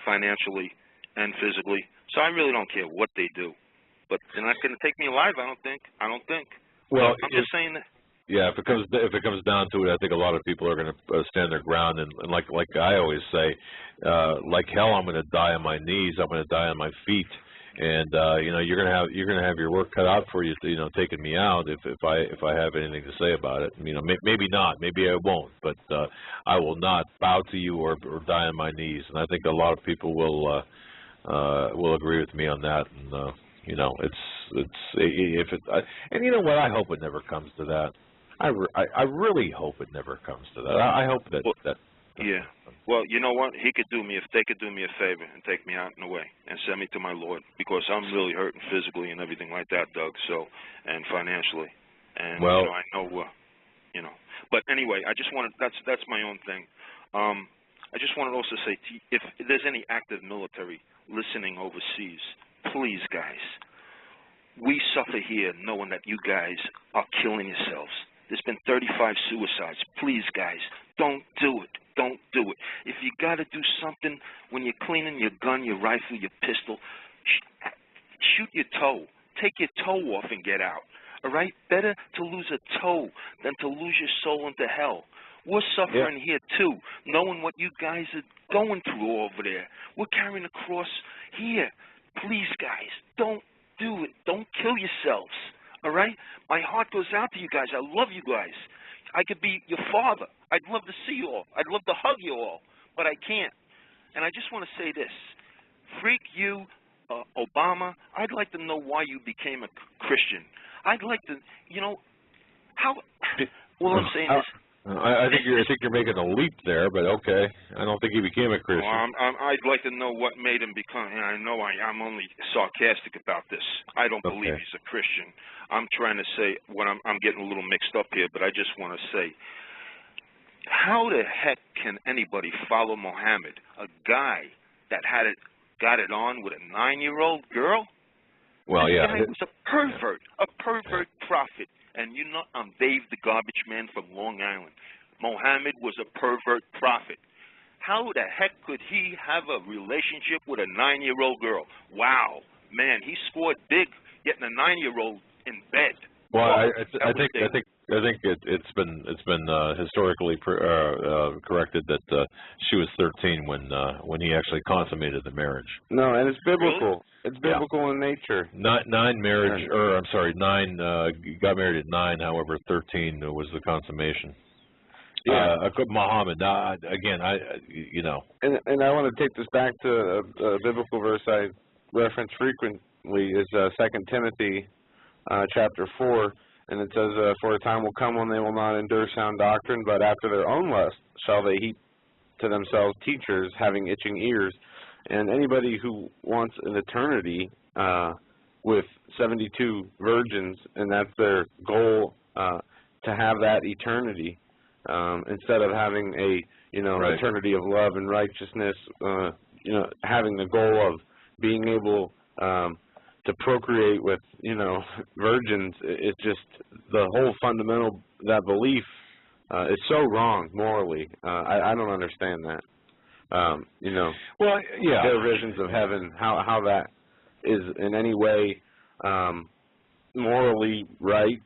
financially and physically. So I really don't care what they do. But they're not going to take me alive, I don't think. Well, I'm just saying that. Yeah, if it comes down to it, I think a lot of people are going to stand their ground, and like I always say, like hell, I'm going to die on my knees. I'm going to die on my feet, and you know, you're going to have your work cut out for you, you know, taking me out if I have anything to say about it. You know, maybe not, maybe I won't, but I will not bow to you or die on my knees. And I think a lot of people will agree with me on that. And you know, and you know what? I hope it never comes to that. I really hope it never comes to that. I hope that. Yeah. Well, you know what? They could do me a favor and take me out in the way and send me to my Lord, because I'm really hurting physically and everything like that, Doug. So, and financially, and well, so I know, you know. But anyway, I just wanted that's my own thing. I just wanted to also say, if there's any active military listening overseas, please, guys, we suffer here knowing that you guys are killing yourselves. There's been 35 suicides. Please, guys, don't do it. Don't do it. If you got to do something when you're cleaning your gun, your rifle, your pistol, shoot your toe. Take your toe off and get out. All right? Better to lose a toe than to lose your soul into hell. We're suffering here, too, knowing what you guys are going through over there. We're carrying the cross here. Please, guys, don't do it. Don't kill yourselves. All right? My heart goes out to you guys. I love you guys. I could be your father. I'd love to see you all. I'd love to hug you all, but I can't. And I just want to say this. Freak you, Obama, I'd like to know why you became a Christian. I'd like to, you know, how, well, I'm saying this. I think you're making a leap there, but okay. I don't think he became a Christian. Well, I'd like to know what made him become. And I know I'm only sarcastic about this. I don't believe he's a Christian. I'm trying to say what I'm getting a little mixed up here, but I just want to say, how the heck can anybody follow Mohammed, a guy that got it on with a 9-year-old girl? Well, this yeah, guy was a pervert prophet. And you know, I'm Dave the Garbage Man from Long Island. Mohammed was a pervert prophet. How the heck could he have a relationship with a 9-year-old girl? Wow, man, he scored big getting a 9-year-old in bed. Well, wow, I think it's been historically corrected that she was 13 when he actually consummated the marriage. No, and it's biblical. Really? It's biblical in nature. Nine got married at 9. However, 13 was the consummation. Yeah, Muhammad. Again, you know. And I want to take this back to a biblical verse I reference frequently is 2 Timothy chapter 4. And it says, for a time will come when they will not endure sound doctrine, but after their own lust shall they heap to themselves teachers having itching ears, And anybody who wants an eternity with 72 virgins, and that's their goal, to have that eternity, instead of having a eternity of love and righteousness, having the goal of being able to procreate with virgins. It's just the whole fundamental, that belief is so wrong morally. I don't understand that. Well, yeah, their visions of heaven, how that is in any way morally right.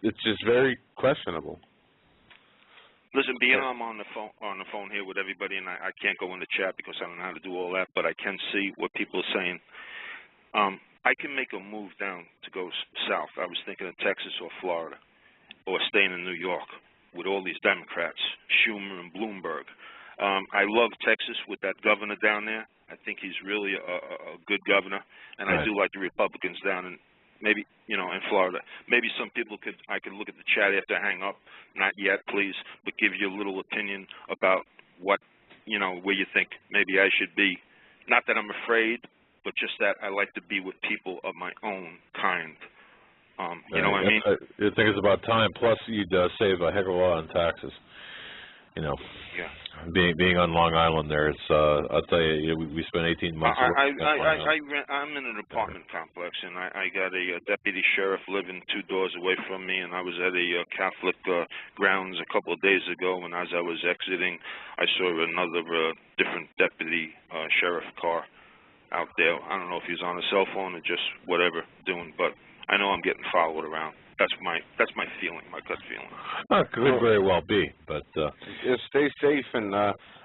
It's just very questionable. Listen, being I'm on the phone here with everybody, and I can't go in the chat because I don't know how to do all that, but I can see what people are saying. I can make a move down to go south. I was thinking of Texas or Florida, or staying in New York with all these Democrats, Schumer and Bloomberg. I love Texas with that governor down there. I think he's really a good governor, and I do like the Republicans down in maybe in Florida. Maybe some people I could look at the chat after I hang up. Not yet, please, but give you a little opinion about what where you think maybe I should be. Not that I'm afraid, but just that I like to be with people of my own kind. You know what I mean? I think it's about time. Plus, you'd save a heck of a lot on taxes. Yeah. Being on Long Island there, it's I'll tell you, we spent 18 months. I'm in an apartment complex, and I got a deputy sheriff living 2 doors away from me, and I was at a Catholic grounds a couple of days ago, and as I was exiting, I saw another different deputy sheriff car out there. I don't know if he's on a cell phone or just whatever doing, but I know I'm getting followed around. That's my feeling, my gut feeling. Could very well be, but stay safe, and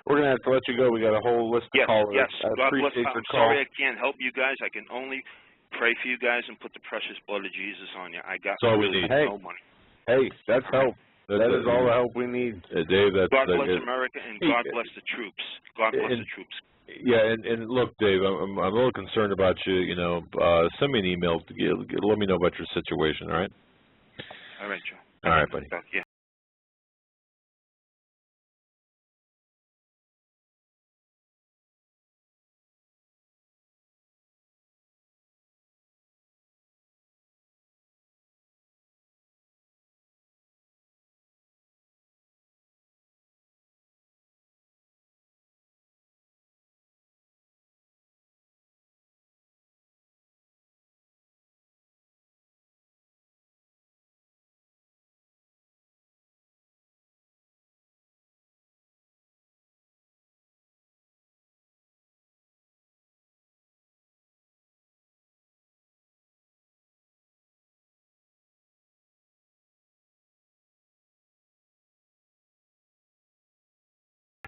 we're gonna have to let you go. We got a whole list of callers. Yes, I God bless. appreciate your I'm call. sorry I can't help you guys. I can only pray for you guys and put the precious blood of Jesus on you. I got really no money. Hey, that's help. That is all the help we need. Dave, God bless America, and God bless the troops. God bless the troops. Yeah, and look, Dave, I'm a little concerned about you. Send me an email. Let me know about your situation. All right. All right, Joe. All right, buddy. Yeah.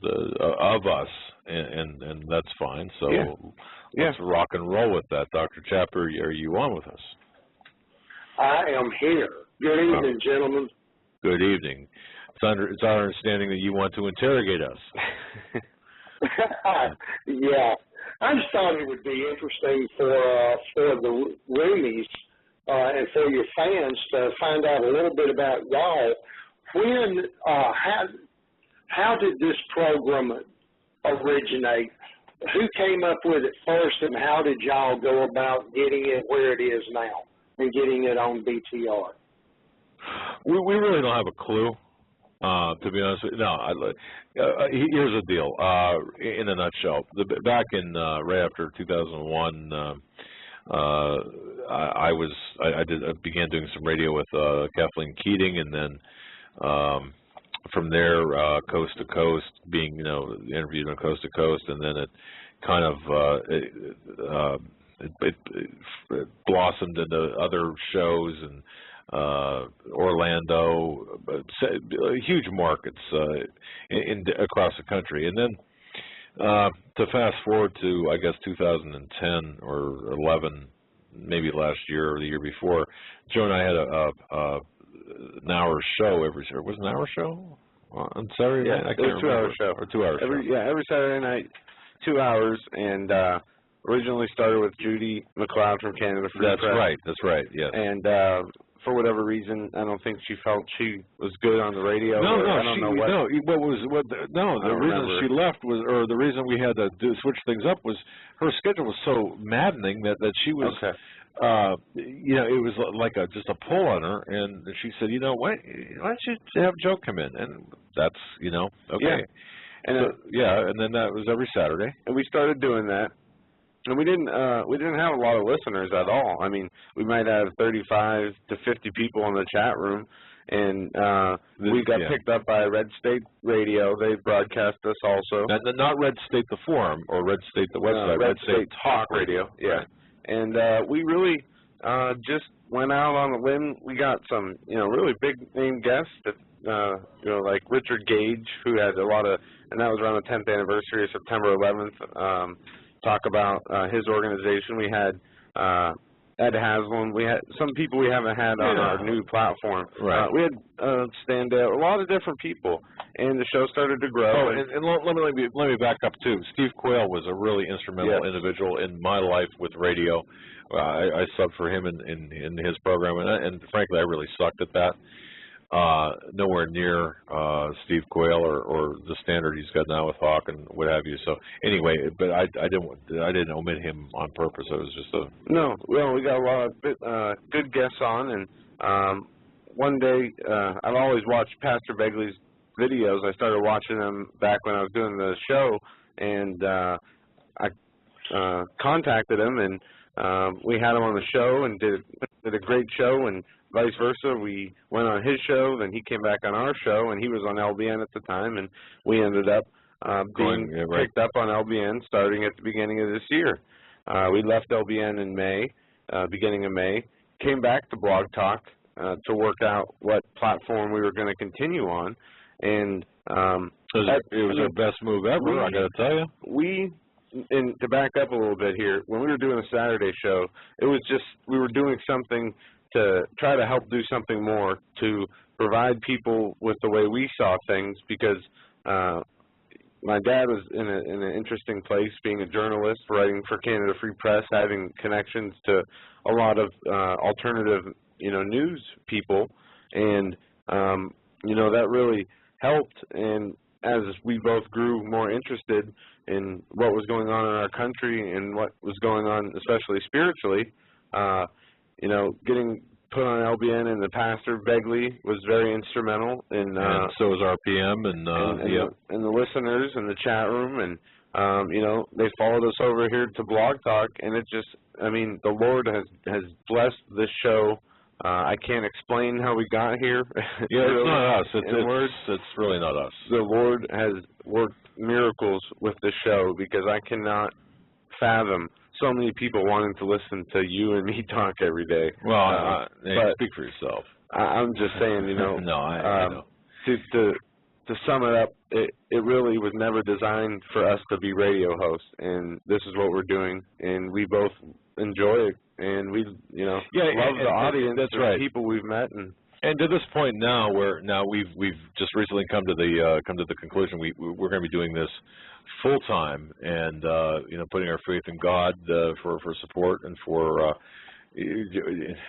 Of us, and that's fine. So let's rock and roll with that. Dr. Chapper, are you on with us? I am here. Good evening, gentlemen. Good evening. It's our understanding that you want to interrogate us. Yeah, I just thought it would be interesting for the roomies and for your fans to find out a little bit about y'all. When how did this program originate? Who came up with it first, and how did y'all go about getting it where it is now and getting it on BTR? We really don't have a clue, to be honest with you. No, here's the deal. In a nutshell, back in right after 2001, I began doing some radio with Kathleen Keating, and then from there, coast to coast, being interviewed on Coast to Coast, and then it kind of it blossomed into other shows and Orlando, huge markets across the country. And then to fast forward to, I guess, 2010 or 11, maybe last year or the year before, Joe and I had an hour show every Saturday. Was it an hour show on Saturday night? I can't remember. It was 2-hour show. Or 2 hours. Every Saturday night, 2 hours, and originally started with Judy McLeod from Canada Free Press. That's right. Yes. And for whatever reason, I don't think she felt she was good on the radio. No, I don't know what. The reason she left was, or the reason we had to switch things up was her schedule was so maddening that she was. Okay. You know, it was like just a pull on her, and she said, you know, why don't you have Joe come in? And that's, you know, okay. Yeah. And and then that was every Saturday. And we started doing that. And we didn't have a lot of listeners at all. I mean, we might have 35 to 50 people in the chat room, and we got picked up by Red State Radio. They broadcast us also. Not Red State the forum or Red State the website. Red State Talk Radio. Yeah. Right. And we really just went out on a limb. We got some, you know, really big name guests that, you know, like Richard Gage, who had a lot of, and that was around the 10th anniversary of September 11th. Talk about his organization. We had Ed Haslam. We had some people we haven't had on our new platform. Right. We had standout, a lot of different people, and the show started to grow. Oh, and let me back up too. Steve Quayle was a really instrumental individual in my life with radio. I subbed for him in his program, and frankly, I really sucked at that. Nowhere near Steve Quayle or the standard he's got now with Hawk and what have you. So anyway, but I didn't omit him on purpose. It was just a Well, we got a lot of good guests on, and one day I've always watched Pastor Begley's videos. I started watching them back when I was doing the show, and I contacted him, and we had him on the show and did a great show, and vice versa. We went on his show, then he came back on our show, and he was on LBN at the time, and we ended up being picked up on LBN starting at the beginning of this year. We left LBN in May, beginning of May, came back to Blog Talk to work out what platform we were going to continue on, and it was our best move ever, I got to tell you. And to back up a little bit here, when we were doing a Saturday show, it was just we were doing something to try to help do something more to provide people with the way we saw things, because my dad was in an interesting place, being a journalist, writing for Canada Free Press, having connections to a lot of alternative, you know, news people, and you know, that really helped. And as we both grew more interested in what was going on in our country and what was going on, especially spiritually, you know, getting put on LBN, and the pastor Begley was very instrumental in. And so was RPM and the listeners in the chat room, and you know, they followed us over here to Blog Talk, and it just, I mean, the Lord has blessed this show. I can't explain how we got here. Yeah, it's not us. It's really not us. The Lord has worked miracles with this show, because I cannot fathom so many people wanting to listen to you and me talk every day. Well, but speak for yourself. I'm just saying, you know. No, I know. To sum it up, it really was never designed for us to be radio hosts, and this is what we're doing, and we both enjoy it, and we, you know, love the audience. That's right. People we've met, and to this point now, we've just recently come to the conclusion we're going to be doing this full time, and you know, putting our faith in God for support and for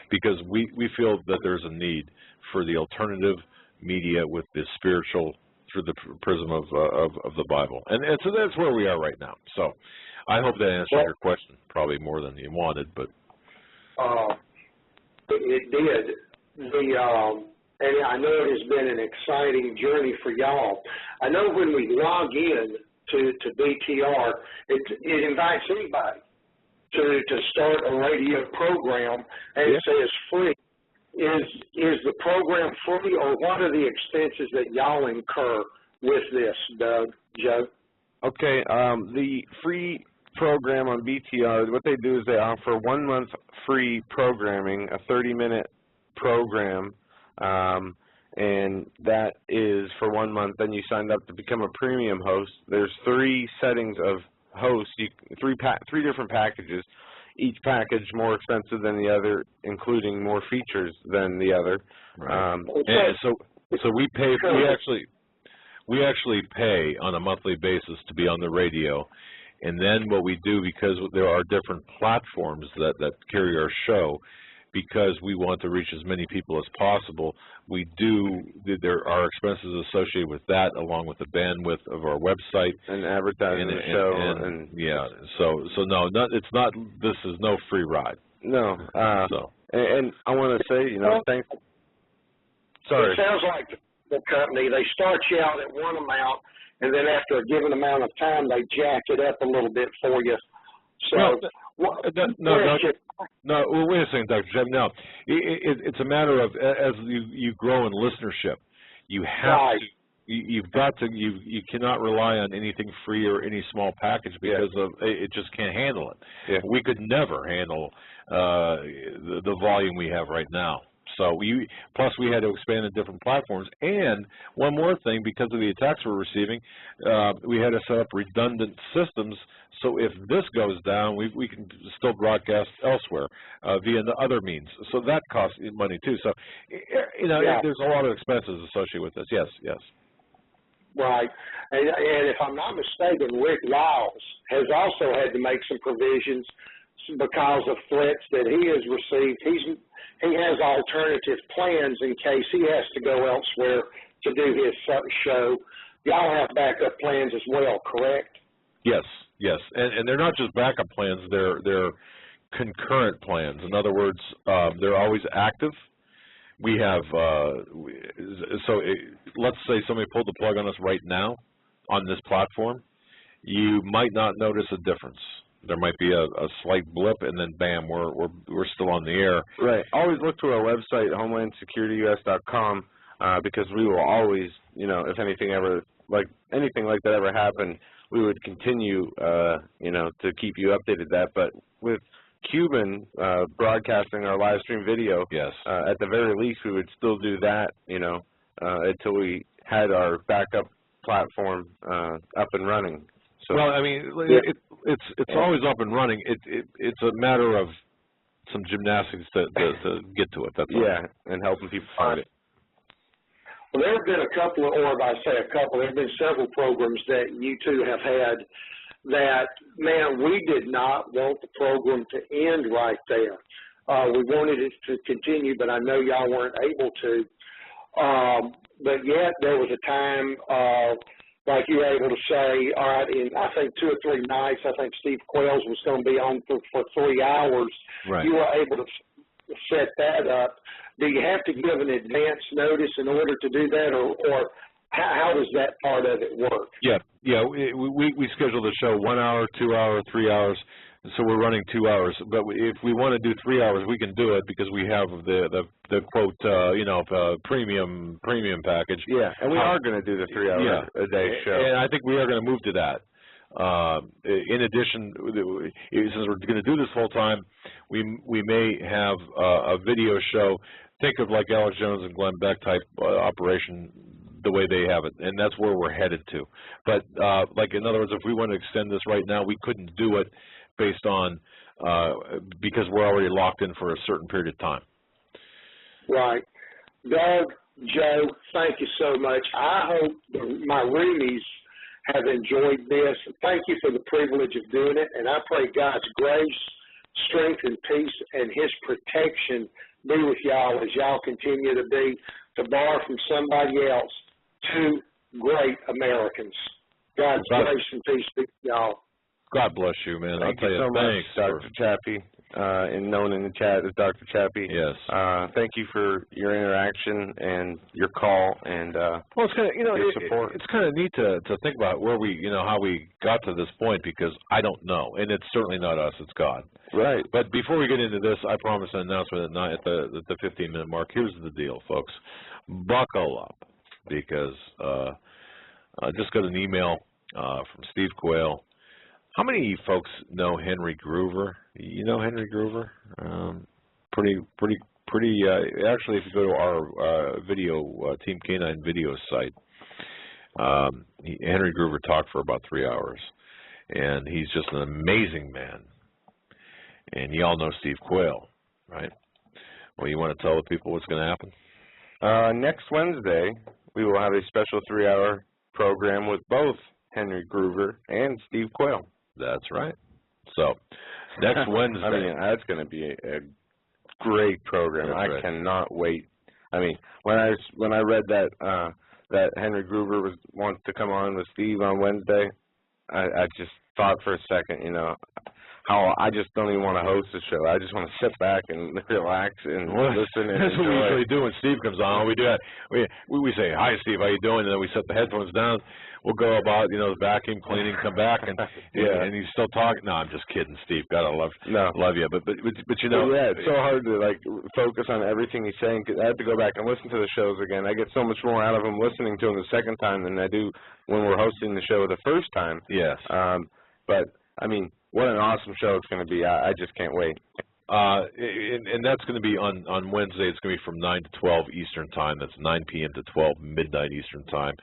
because we feel that there's a need for the alternative media with the spiritual through the prism of the Bible, and so that's where we are right now. So I hope that answered your question, probably more than you wanted, but it did. And I know it has been an exciting journey for y'all. I know when we log in to BTR, it invites anybody to start a radio program, and it says free. Is the program free, or what are the expenses that y'all incur with this, Doug, Joe? Okay, the free program on BTR, what they do is they offer 1 month free programming, a 30-minute program, and that is for 1 month. Then you sign up to become a premium host. There's 3 settings of hosts, three different packages. Each package more expensive than the other, including more features than the other. Right. And so we pay. We actually pay on a monthly basis to be on the radio, and then what we do, because there are different platforms that carry our show, because we want to reach as many people as possible. There are expenses associated with that, along with the bandwidth of our website and advertising the show, and yeah. So no, it's not. This is no free ride. No. And I want to say, thanks. Sorry. It sounds like the company, they start you out at one amount, and then after a given amount of time, they jack it up a little bit for you. So, no, wait a second, Dr. Jeb. No, it's a matter of, as you grow in listenership, you have to. You've got to. You cannot rely on anything free or any small package because it just can't handle it. Yeah. We could never handle the volume we have right now. So plus we had to expand to different platforms. And one more thing, because of the attacks we're receiving, we had to set up redundant systems. So if this goes down, we can still broadcast elsewhere via the other means. So that costs money too. So there's a lot of expenses associated with this. Yes. Right. And if I'm not mistaken, Rick Lyles has also had to make some provisions because of threats that he has received. He has alternative plans in case he has to go elsewhere to do his show. Y'all have backup plans as well, correct? Yes. And they're not just backup plans, they're concurrent plans. In other words, they're always active. We have, let's say somebody pulled the plug on us right now on this platform. You might not notice a difference. There might be a slight blip, and then bam, we're still on the air. Right. Always look to our website, HomelandSecurityUS.com, because we will always, if anything like that ever happened, we would continue, to keep you updated that. But with Cuban broadcasting our live stream video, yes, at the very least we would still do that, until we had our backup platform up and running. So, well, I mean, it's always up and running. It's a matter of some gymnastics to get to it. That's all. Yeah, and helping people find it. Well, there have been a couple, there have been several programs that you two have had that, man, we did not want the program to end right there. We wanted it to continue, but I know y'all weren't able to. But yet there was a time, like you were able to say, all right, in I think 2 or 3 nights, I think Steve Quayles was going to be on for 3 hours. Right. You were able to set that up. Do you have to give an advance notice in order to do that, or how does that part of it work? Yeah. We schedule the show 1 hour, 2 hours, 3 hours. So we're running 2 hours. But if we want to do 3 hours, we can do it because we have the quote premium package. Yeah, and we are going to do the 3 hour a day show. And I think we are going to move to that. In addition, since we're going to do this full time, we may have a video show. Think of like Alex Jones and Glenn Beck type operation, the way they have it, and that's where we're headed to. But like in other words, if we want to extend this right now, we couldn't do it based on because we're already locked in for a certain period of time. Right. Doug, Joe, thank you so much. I hope my roomies have enjoyed this. Thank you for the privilege of doing it, and I pray God's grace, strength, and peace, and His protection be with y'all as y'all continue to borrow from somebody else, 2 great Americans. God's grace and peace be with y'all. God bless you, man. Thank you so much, Dr. Chappie, and known in the chat as Dr. Chappie. Yes. Thank you for your interaction and your call and well, it's kind of your support. It's kind of neat to think about where we how we got to this point, because I don't know, and it's certainly not us, it's God. Right. But before we get into this, I promise an announcement at the 15-minute mark. Here's the deal, folks. Buckle up, because I just got an email from Steve Quayle. How many folks know Henry Groover? You know Henry Groover? Pretty. Actually, if you go to our video Team K9 video site, Henry Groover talked for about 3 hours, and he's just an amazing man. And you all know Steve Quayle, right? Well, you want to tell the people what's going to happen? Next Wednesday, we will have a special 3-hour program with both Henry Groover and Steve Quayle. That's right. So, next Wednesday. I mean, that's going to be a great program. That's I right. cannot wait. I mean, when I read that that Henry Gruver wants to come on with Steve on Wednesday, I just thought for a second, you know, how I just don't even want to host the show. I just want to sit back and relax and listen and That's enjoy. what we usually do when Steve comes on. We do that. We say, "Hi, Steve, how you doing?" And then we set the headphones down. We'll go about, you know, vacuum cleaning, come back, and and he's still talking. No, I'm just kidding, Steve. Gotta love you, but you know, yeah, it's so hard to like focus on everything he's saying. 'Cause I have to go back and listen to the shows again. I get so much more out of him listening to him the second time than I do when we're hosting the show the first time. Yes. But I mean, what an awesome show it's going to be. I just can't wait. And that's going to be on Wednesday. It's going to be from 9 to 12 Eastern Time. That's 9 p.m. to 12 midnight Eastern Time.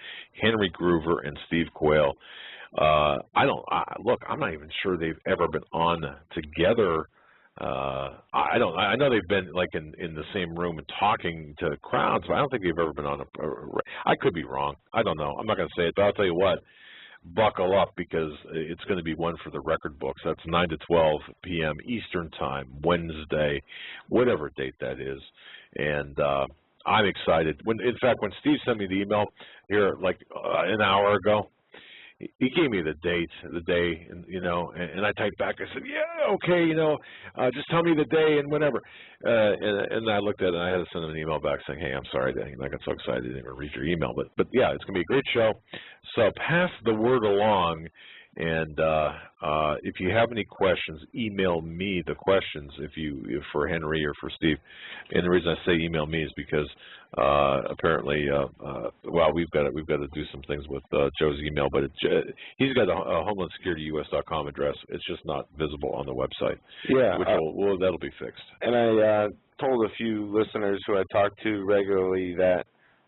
Henry Gruver and Steve Quayle. Look, I'm not even sure they've ever been on together. I know they've been like in the same room and talking to crowds, but I don't think they've ever been on I could be wrong. I don't know. I'm not going to say it, but I'll tell you what. Buckle up, because it's going to be one for the record books. That's 9 to 12 p.m. Eastern Time, Wednesday, whatever date that is. And I'm excited. In fact, when Steve sent me the email here like an hour ago, he gave me the date, the day, and you know, and I typed back. I said, "Yeah, okay, you know, just tell me the day and whatever." And I looked at it, and I had to send him an email back saying, "Hey, I'm sorry that I got so excited I didn't even read your email." But yeah, it's gonna be a great show. So pass the word along, and if you have any questions, email me the questions if for Henry or for Steve. And the reason I say email me is because apparently, well, we've got to do some things with Joe's email, but he's got a HomelandSecurityUS.com address. It's just not visible on the website. Yeah, which that'll be fixed. And I told a few listeners who I talk to regularly that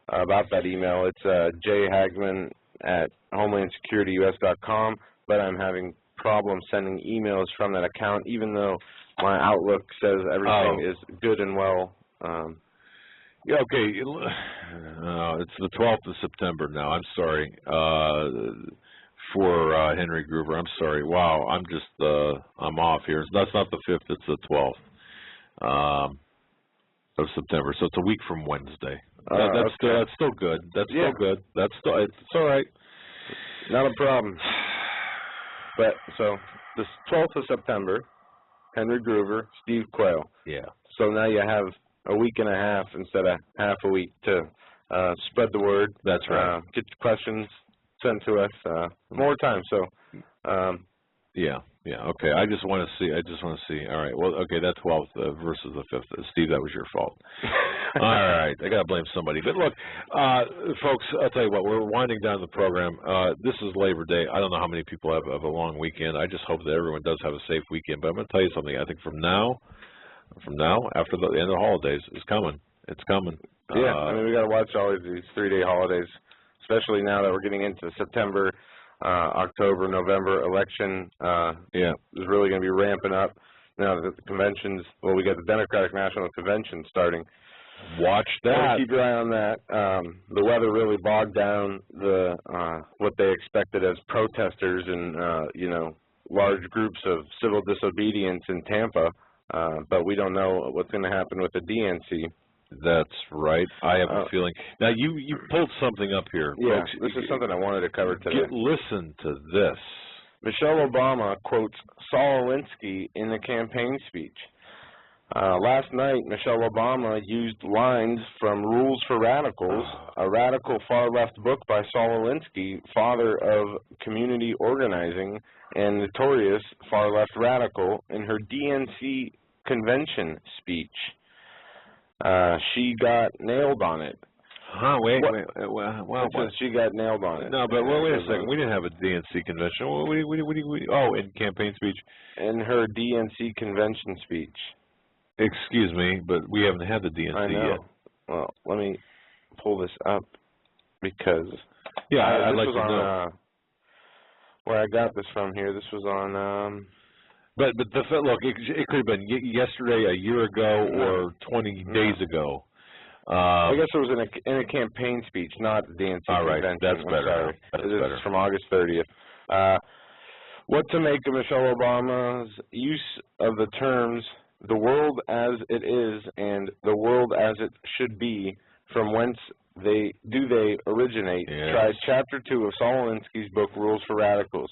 about that email. It's Hagmann at HomelandSecurityUS.com, but I'm having problems sending emails from that account, even though my Outlook says everything is good and well. Yeah, okay. It's the 12th of September now. I'm sorry for Henry Gruver. I'm sorry. Wow, I'm off here. That's not the 5th. It's the 12th of September. So it's a week from Wednesday. That's still good. That's still good. It's all right. Not a problem. But so the 12th of September, Henry Gruver, Steve Quayle. Yeah. So now you have a week and a half instead of half a week to spread the word. That's right. Get your questions sent to us. More time. So. Yeah. Okay. I just want to see. All right. Well, okay. That 12th versus the 5th. Steve, that was your fault. All right. I got to blame somebody. But look, folks, I'll tell you what. We're winding down the program. This is Labor Day. I don't know how many people have a long weekend. I just hope that everyone does have a safe weekend. But I'm going to tell you something. I think from now, after the end of the holidays, it's coming. It's coming. Yeah. I mean, we got to watch all of these 3-day holidays, especially now that we're getting into September. October, November election is really going to be ramping up. Now that the conventions, well, we got the Democratic National Convention starting. Watch that. Keep your eye on that. The weather really bogged down the what they expected as protesters and large groups of civil disobedience in Tampa. But we don't know what's going to happen with the DNC. That's right. I have a feeling. Now, you pulled something up here. Yeah, folks. This is something I wanted to cover today. Listen to this. Michelle Obama quotes Saul Alinsky in the campaign speech. Last night, Michelle Obama used lines from Rules for Radicals, a radical far-left book by Saul Alinsky, father of community organizing and notorious far-left radical, in her DNC convention speech. She got nailed on it. Wait. Well, she got nailed on it. No, but wait a second. We didn't have a DNC convention. In campaign speech. In her DNC convention speech. Excuse me, but we haven't had the DNC yet. Well, let me pull this up because I'd like to know where I got this from here. This was on. But look, it could have been yesterday, a year ago, or 20 days ago. I guess it was in a campaign speech, not the DNC convention. That's better. This is from August 30th. What to make of Michelle Obama's use of the terms the world as it is and the world as it should be, from whence they originate. Yes. Try Chapter 2 of Saul Alinsky's book, Rules for Radicals.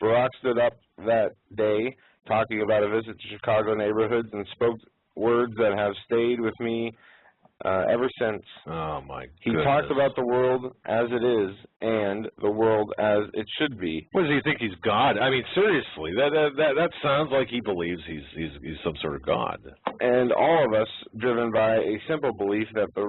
Barack stood up that day talking about a visit to Chicago neighborhoods and spoke words that have stayed with me ever since. Oh, my goodness. He talked about the world as it is and the world as it should be. What, does he think he's God? I mean, seriously, that sounds like he believes he's some sort of God. And all of us driven by a simple belief that the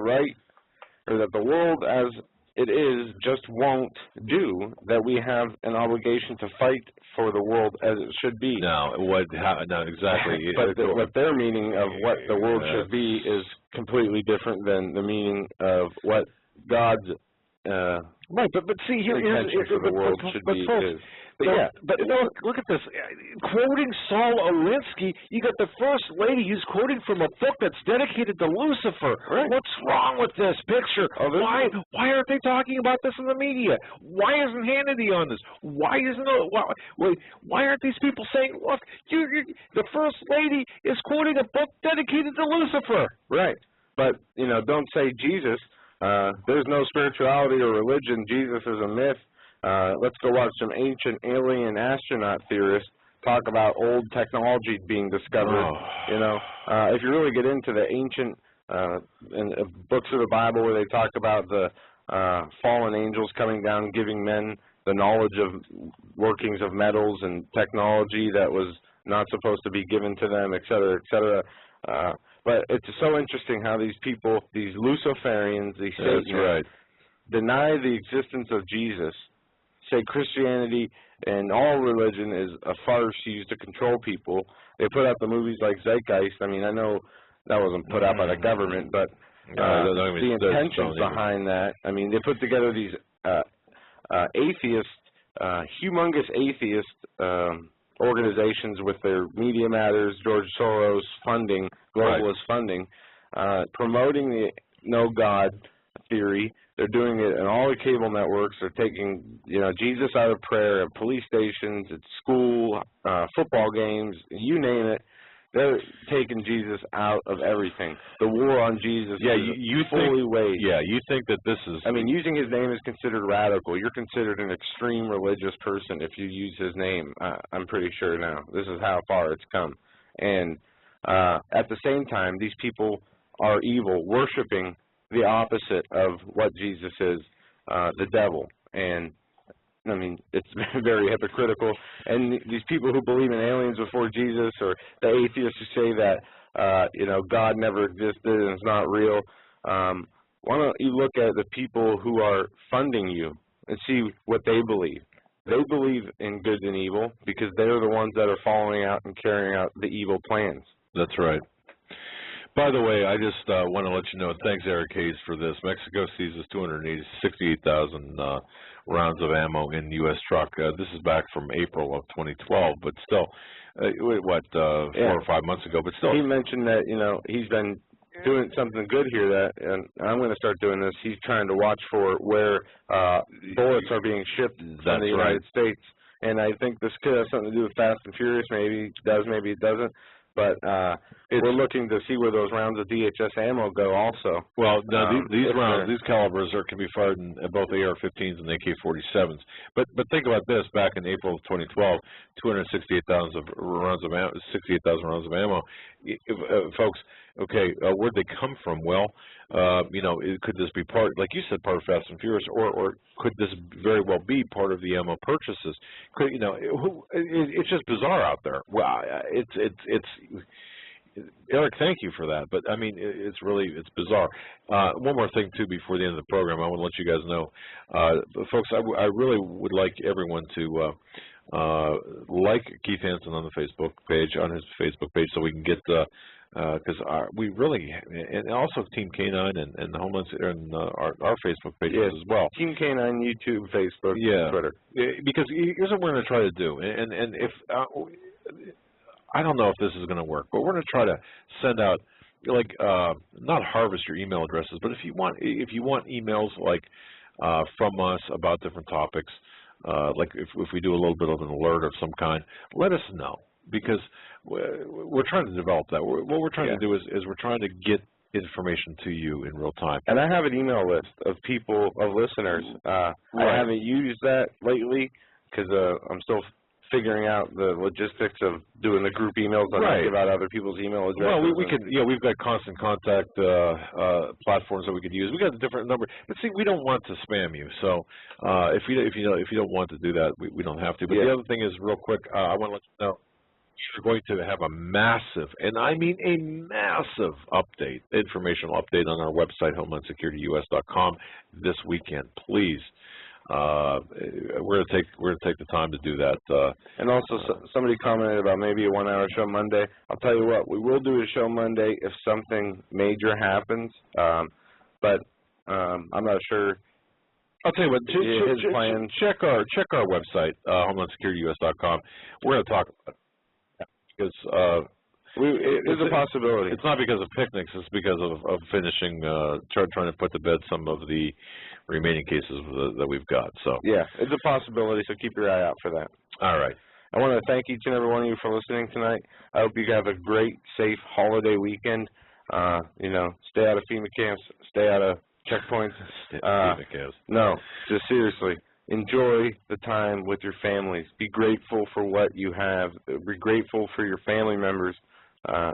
world as it is just won't do, that we have an obligation to fight for the world as it should be. No, exactly. But what their meaning of what the world should be is completely different than the meaning of what God's right. But see, here's for the world should be. Folks, but look at this. Quoting Saul Alinsky, you got the First Lady who's quoting from a book that's dedicated to Lucifer. Right. What's wrong with this picture? Why aren't they talking about this in the media? Why isn't Hannity on this? Why aren't these people saying, look, the First Lady is quoting a book dedicated to Lucifer? Right. But, don't say Jesus. There's no spirituality or religion. Jesus is a myth. Let's go watch some ancient alien astronaut theorists talk about old technology being discovered. If you really get into the ancient books of the Bible where they talk about the fallen angels coming down, giving men the knowledge of workings of metals and technology that was not supposed to be given to them, et cetera, et cetera. But it's so interesting how these people, these Luciferians, these Satanists, deny the existence of Jesus, say Christianity and all religion is a farce used to control people. They put out the movies like Zeitgeist. I mean, I know that wasn't put out by the government, but the intentions behind that, I mean, they put together these humongous atheist organizations with their Media Matters, George Soros funding, globalist funding, promoting the no God theory. They're doing it in all the cable networks. They're taking, Jesus out of prayer at police stations, at school, football games, you name it. They're taking Jesus out of everything. The war on Jesus is fully waged. Yeah, you think that this is... I mean, using his name is considered radical. You're considered an extreme religious person if you use his name, I'm pretty sure now. This is how far it's come. And at the same time, these people are evil, worshiping the opposite of what Jesus is, the devil. And, I mean, it's very hypocritical. And these people who believe in aliens before Jesus, or the atheists who say that, God never existed and it's not real, why don't you look at the people who are funding you and see what they believe. They believe in good and evil because they're the ones that are following out and carrying out the evil plans. That's right. By the way, I just want to let you know, thanks Eric Hayes for this. Mexico seizes 268,000 rounds of ammo in U.S. truck. This is back from April of 2012, but still, 4 or 5 months ago, but still. He mentioned that, he's been doing something good here, and I'm going to start doing this. He's trying to watch for where bullets are being shipped from the United States. And I think this could have something to do with Fast and Furious. Maybe it does, maybe it doesn't. But we're looking to see where those rounds of DHS ammo go also. Well, now these rounds, these calibers can be fired in both AR-15s and AK-47s. But think about this, back in April of 2012, 268,000 rounds of ammo, 68,000 rounds of ammo. Folks, okay, where'd they come from? Well, could this be part, like you said, part of Fast and Furious, or could this very well be part of the ammo purchases? Could, it's just bizarre out there. Well, it's Eric, thank you for that. But I mean, it's bizarre. One more thing too before the end of the program, I want to let you guys know, folks. I really would like everyone to like Keith Hansen on the Facebook page, on his Facebook page, so we can get because we really, and also Team K9 and the Homeland and our Facebook pages as well. Team K9, YouTube, Facebook, Twitter. Because here's what we're going to try to do, and if I don't know if this is going to work, but we're going to try to send out not harvest your email addresses, but if you want emails from us about different topics, like if we do a little bit of an alert of some kind, let us know. because we're trying to develop that. What we're trying to do is we're trying to get information to you in real time. And I have an email list of people, of listeners. I haven't used that lately because I'm still figuring out the logistics of doing the group emails. I don't give out other people's email addresses. Well, we can, we've got constant contact platforms that we could use. We got a different number, but see, we don't want to spam you. So if you don't want to do that, we don't have to. But the other thing is, real quick, I want to let you know, we're going to have a massive, and I mean a massive update, informational update on our website, HomelandSecurityUS.com this weekend. Please. We're gonna take the time to do that. And also, somebody commented about maybe a 1-hour show Monday. I'll tell you what, we will do a show Monday if something major happens. But I'm not sure. I'll tell you what. Check our website, HomelandSecurityUS.com. We're gonna talk about it because it's a possibility. It's not because of picnics. It's because of finishing, trying to put to bed some of the remaining cases that we've got. So yeah, it's a possibility. So keep your eye out for that. All right. I want to thank each and every one of you for listening tonight. I hope you have a great, safe holiday weekend. Stay out of FEMA camps. Stay out of checkpoints. FEMA camps. No, just seriously. Enjoy the time with your families. Be grateful for what you have. Be grateful for your family members.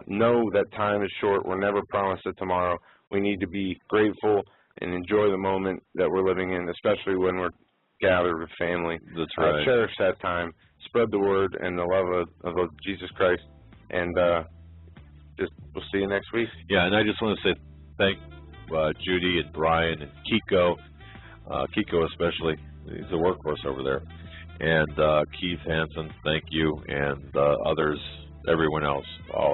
Know that time is short. We're never promised a tomorrow. We need to be grateful and enjoy the moment that we're living in, especially when we're gathered with family. That's right. Cherish that time. Spread the word and the love of Jesus Christ. And we'll see you next week. Yeah, and I just want to say thank Judy and Brian and Kiko. Kiko especially. He's a workhorse over there. And Keith Hansen, thank you. And others, everyone else. All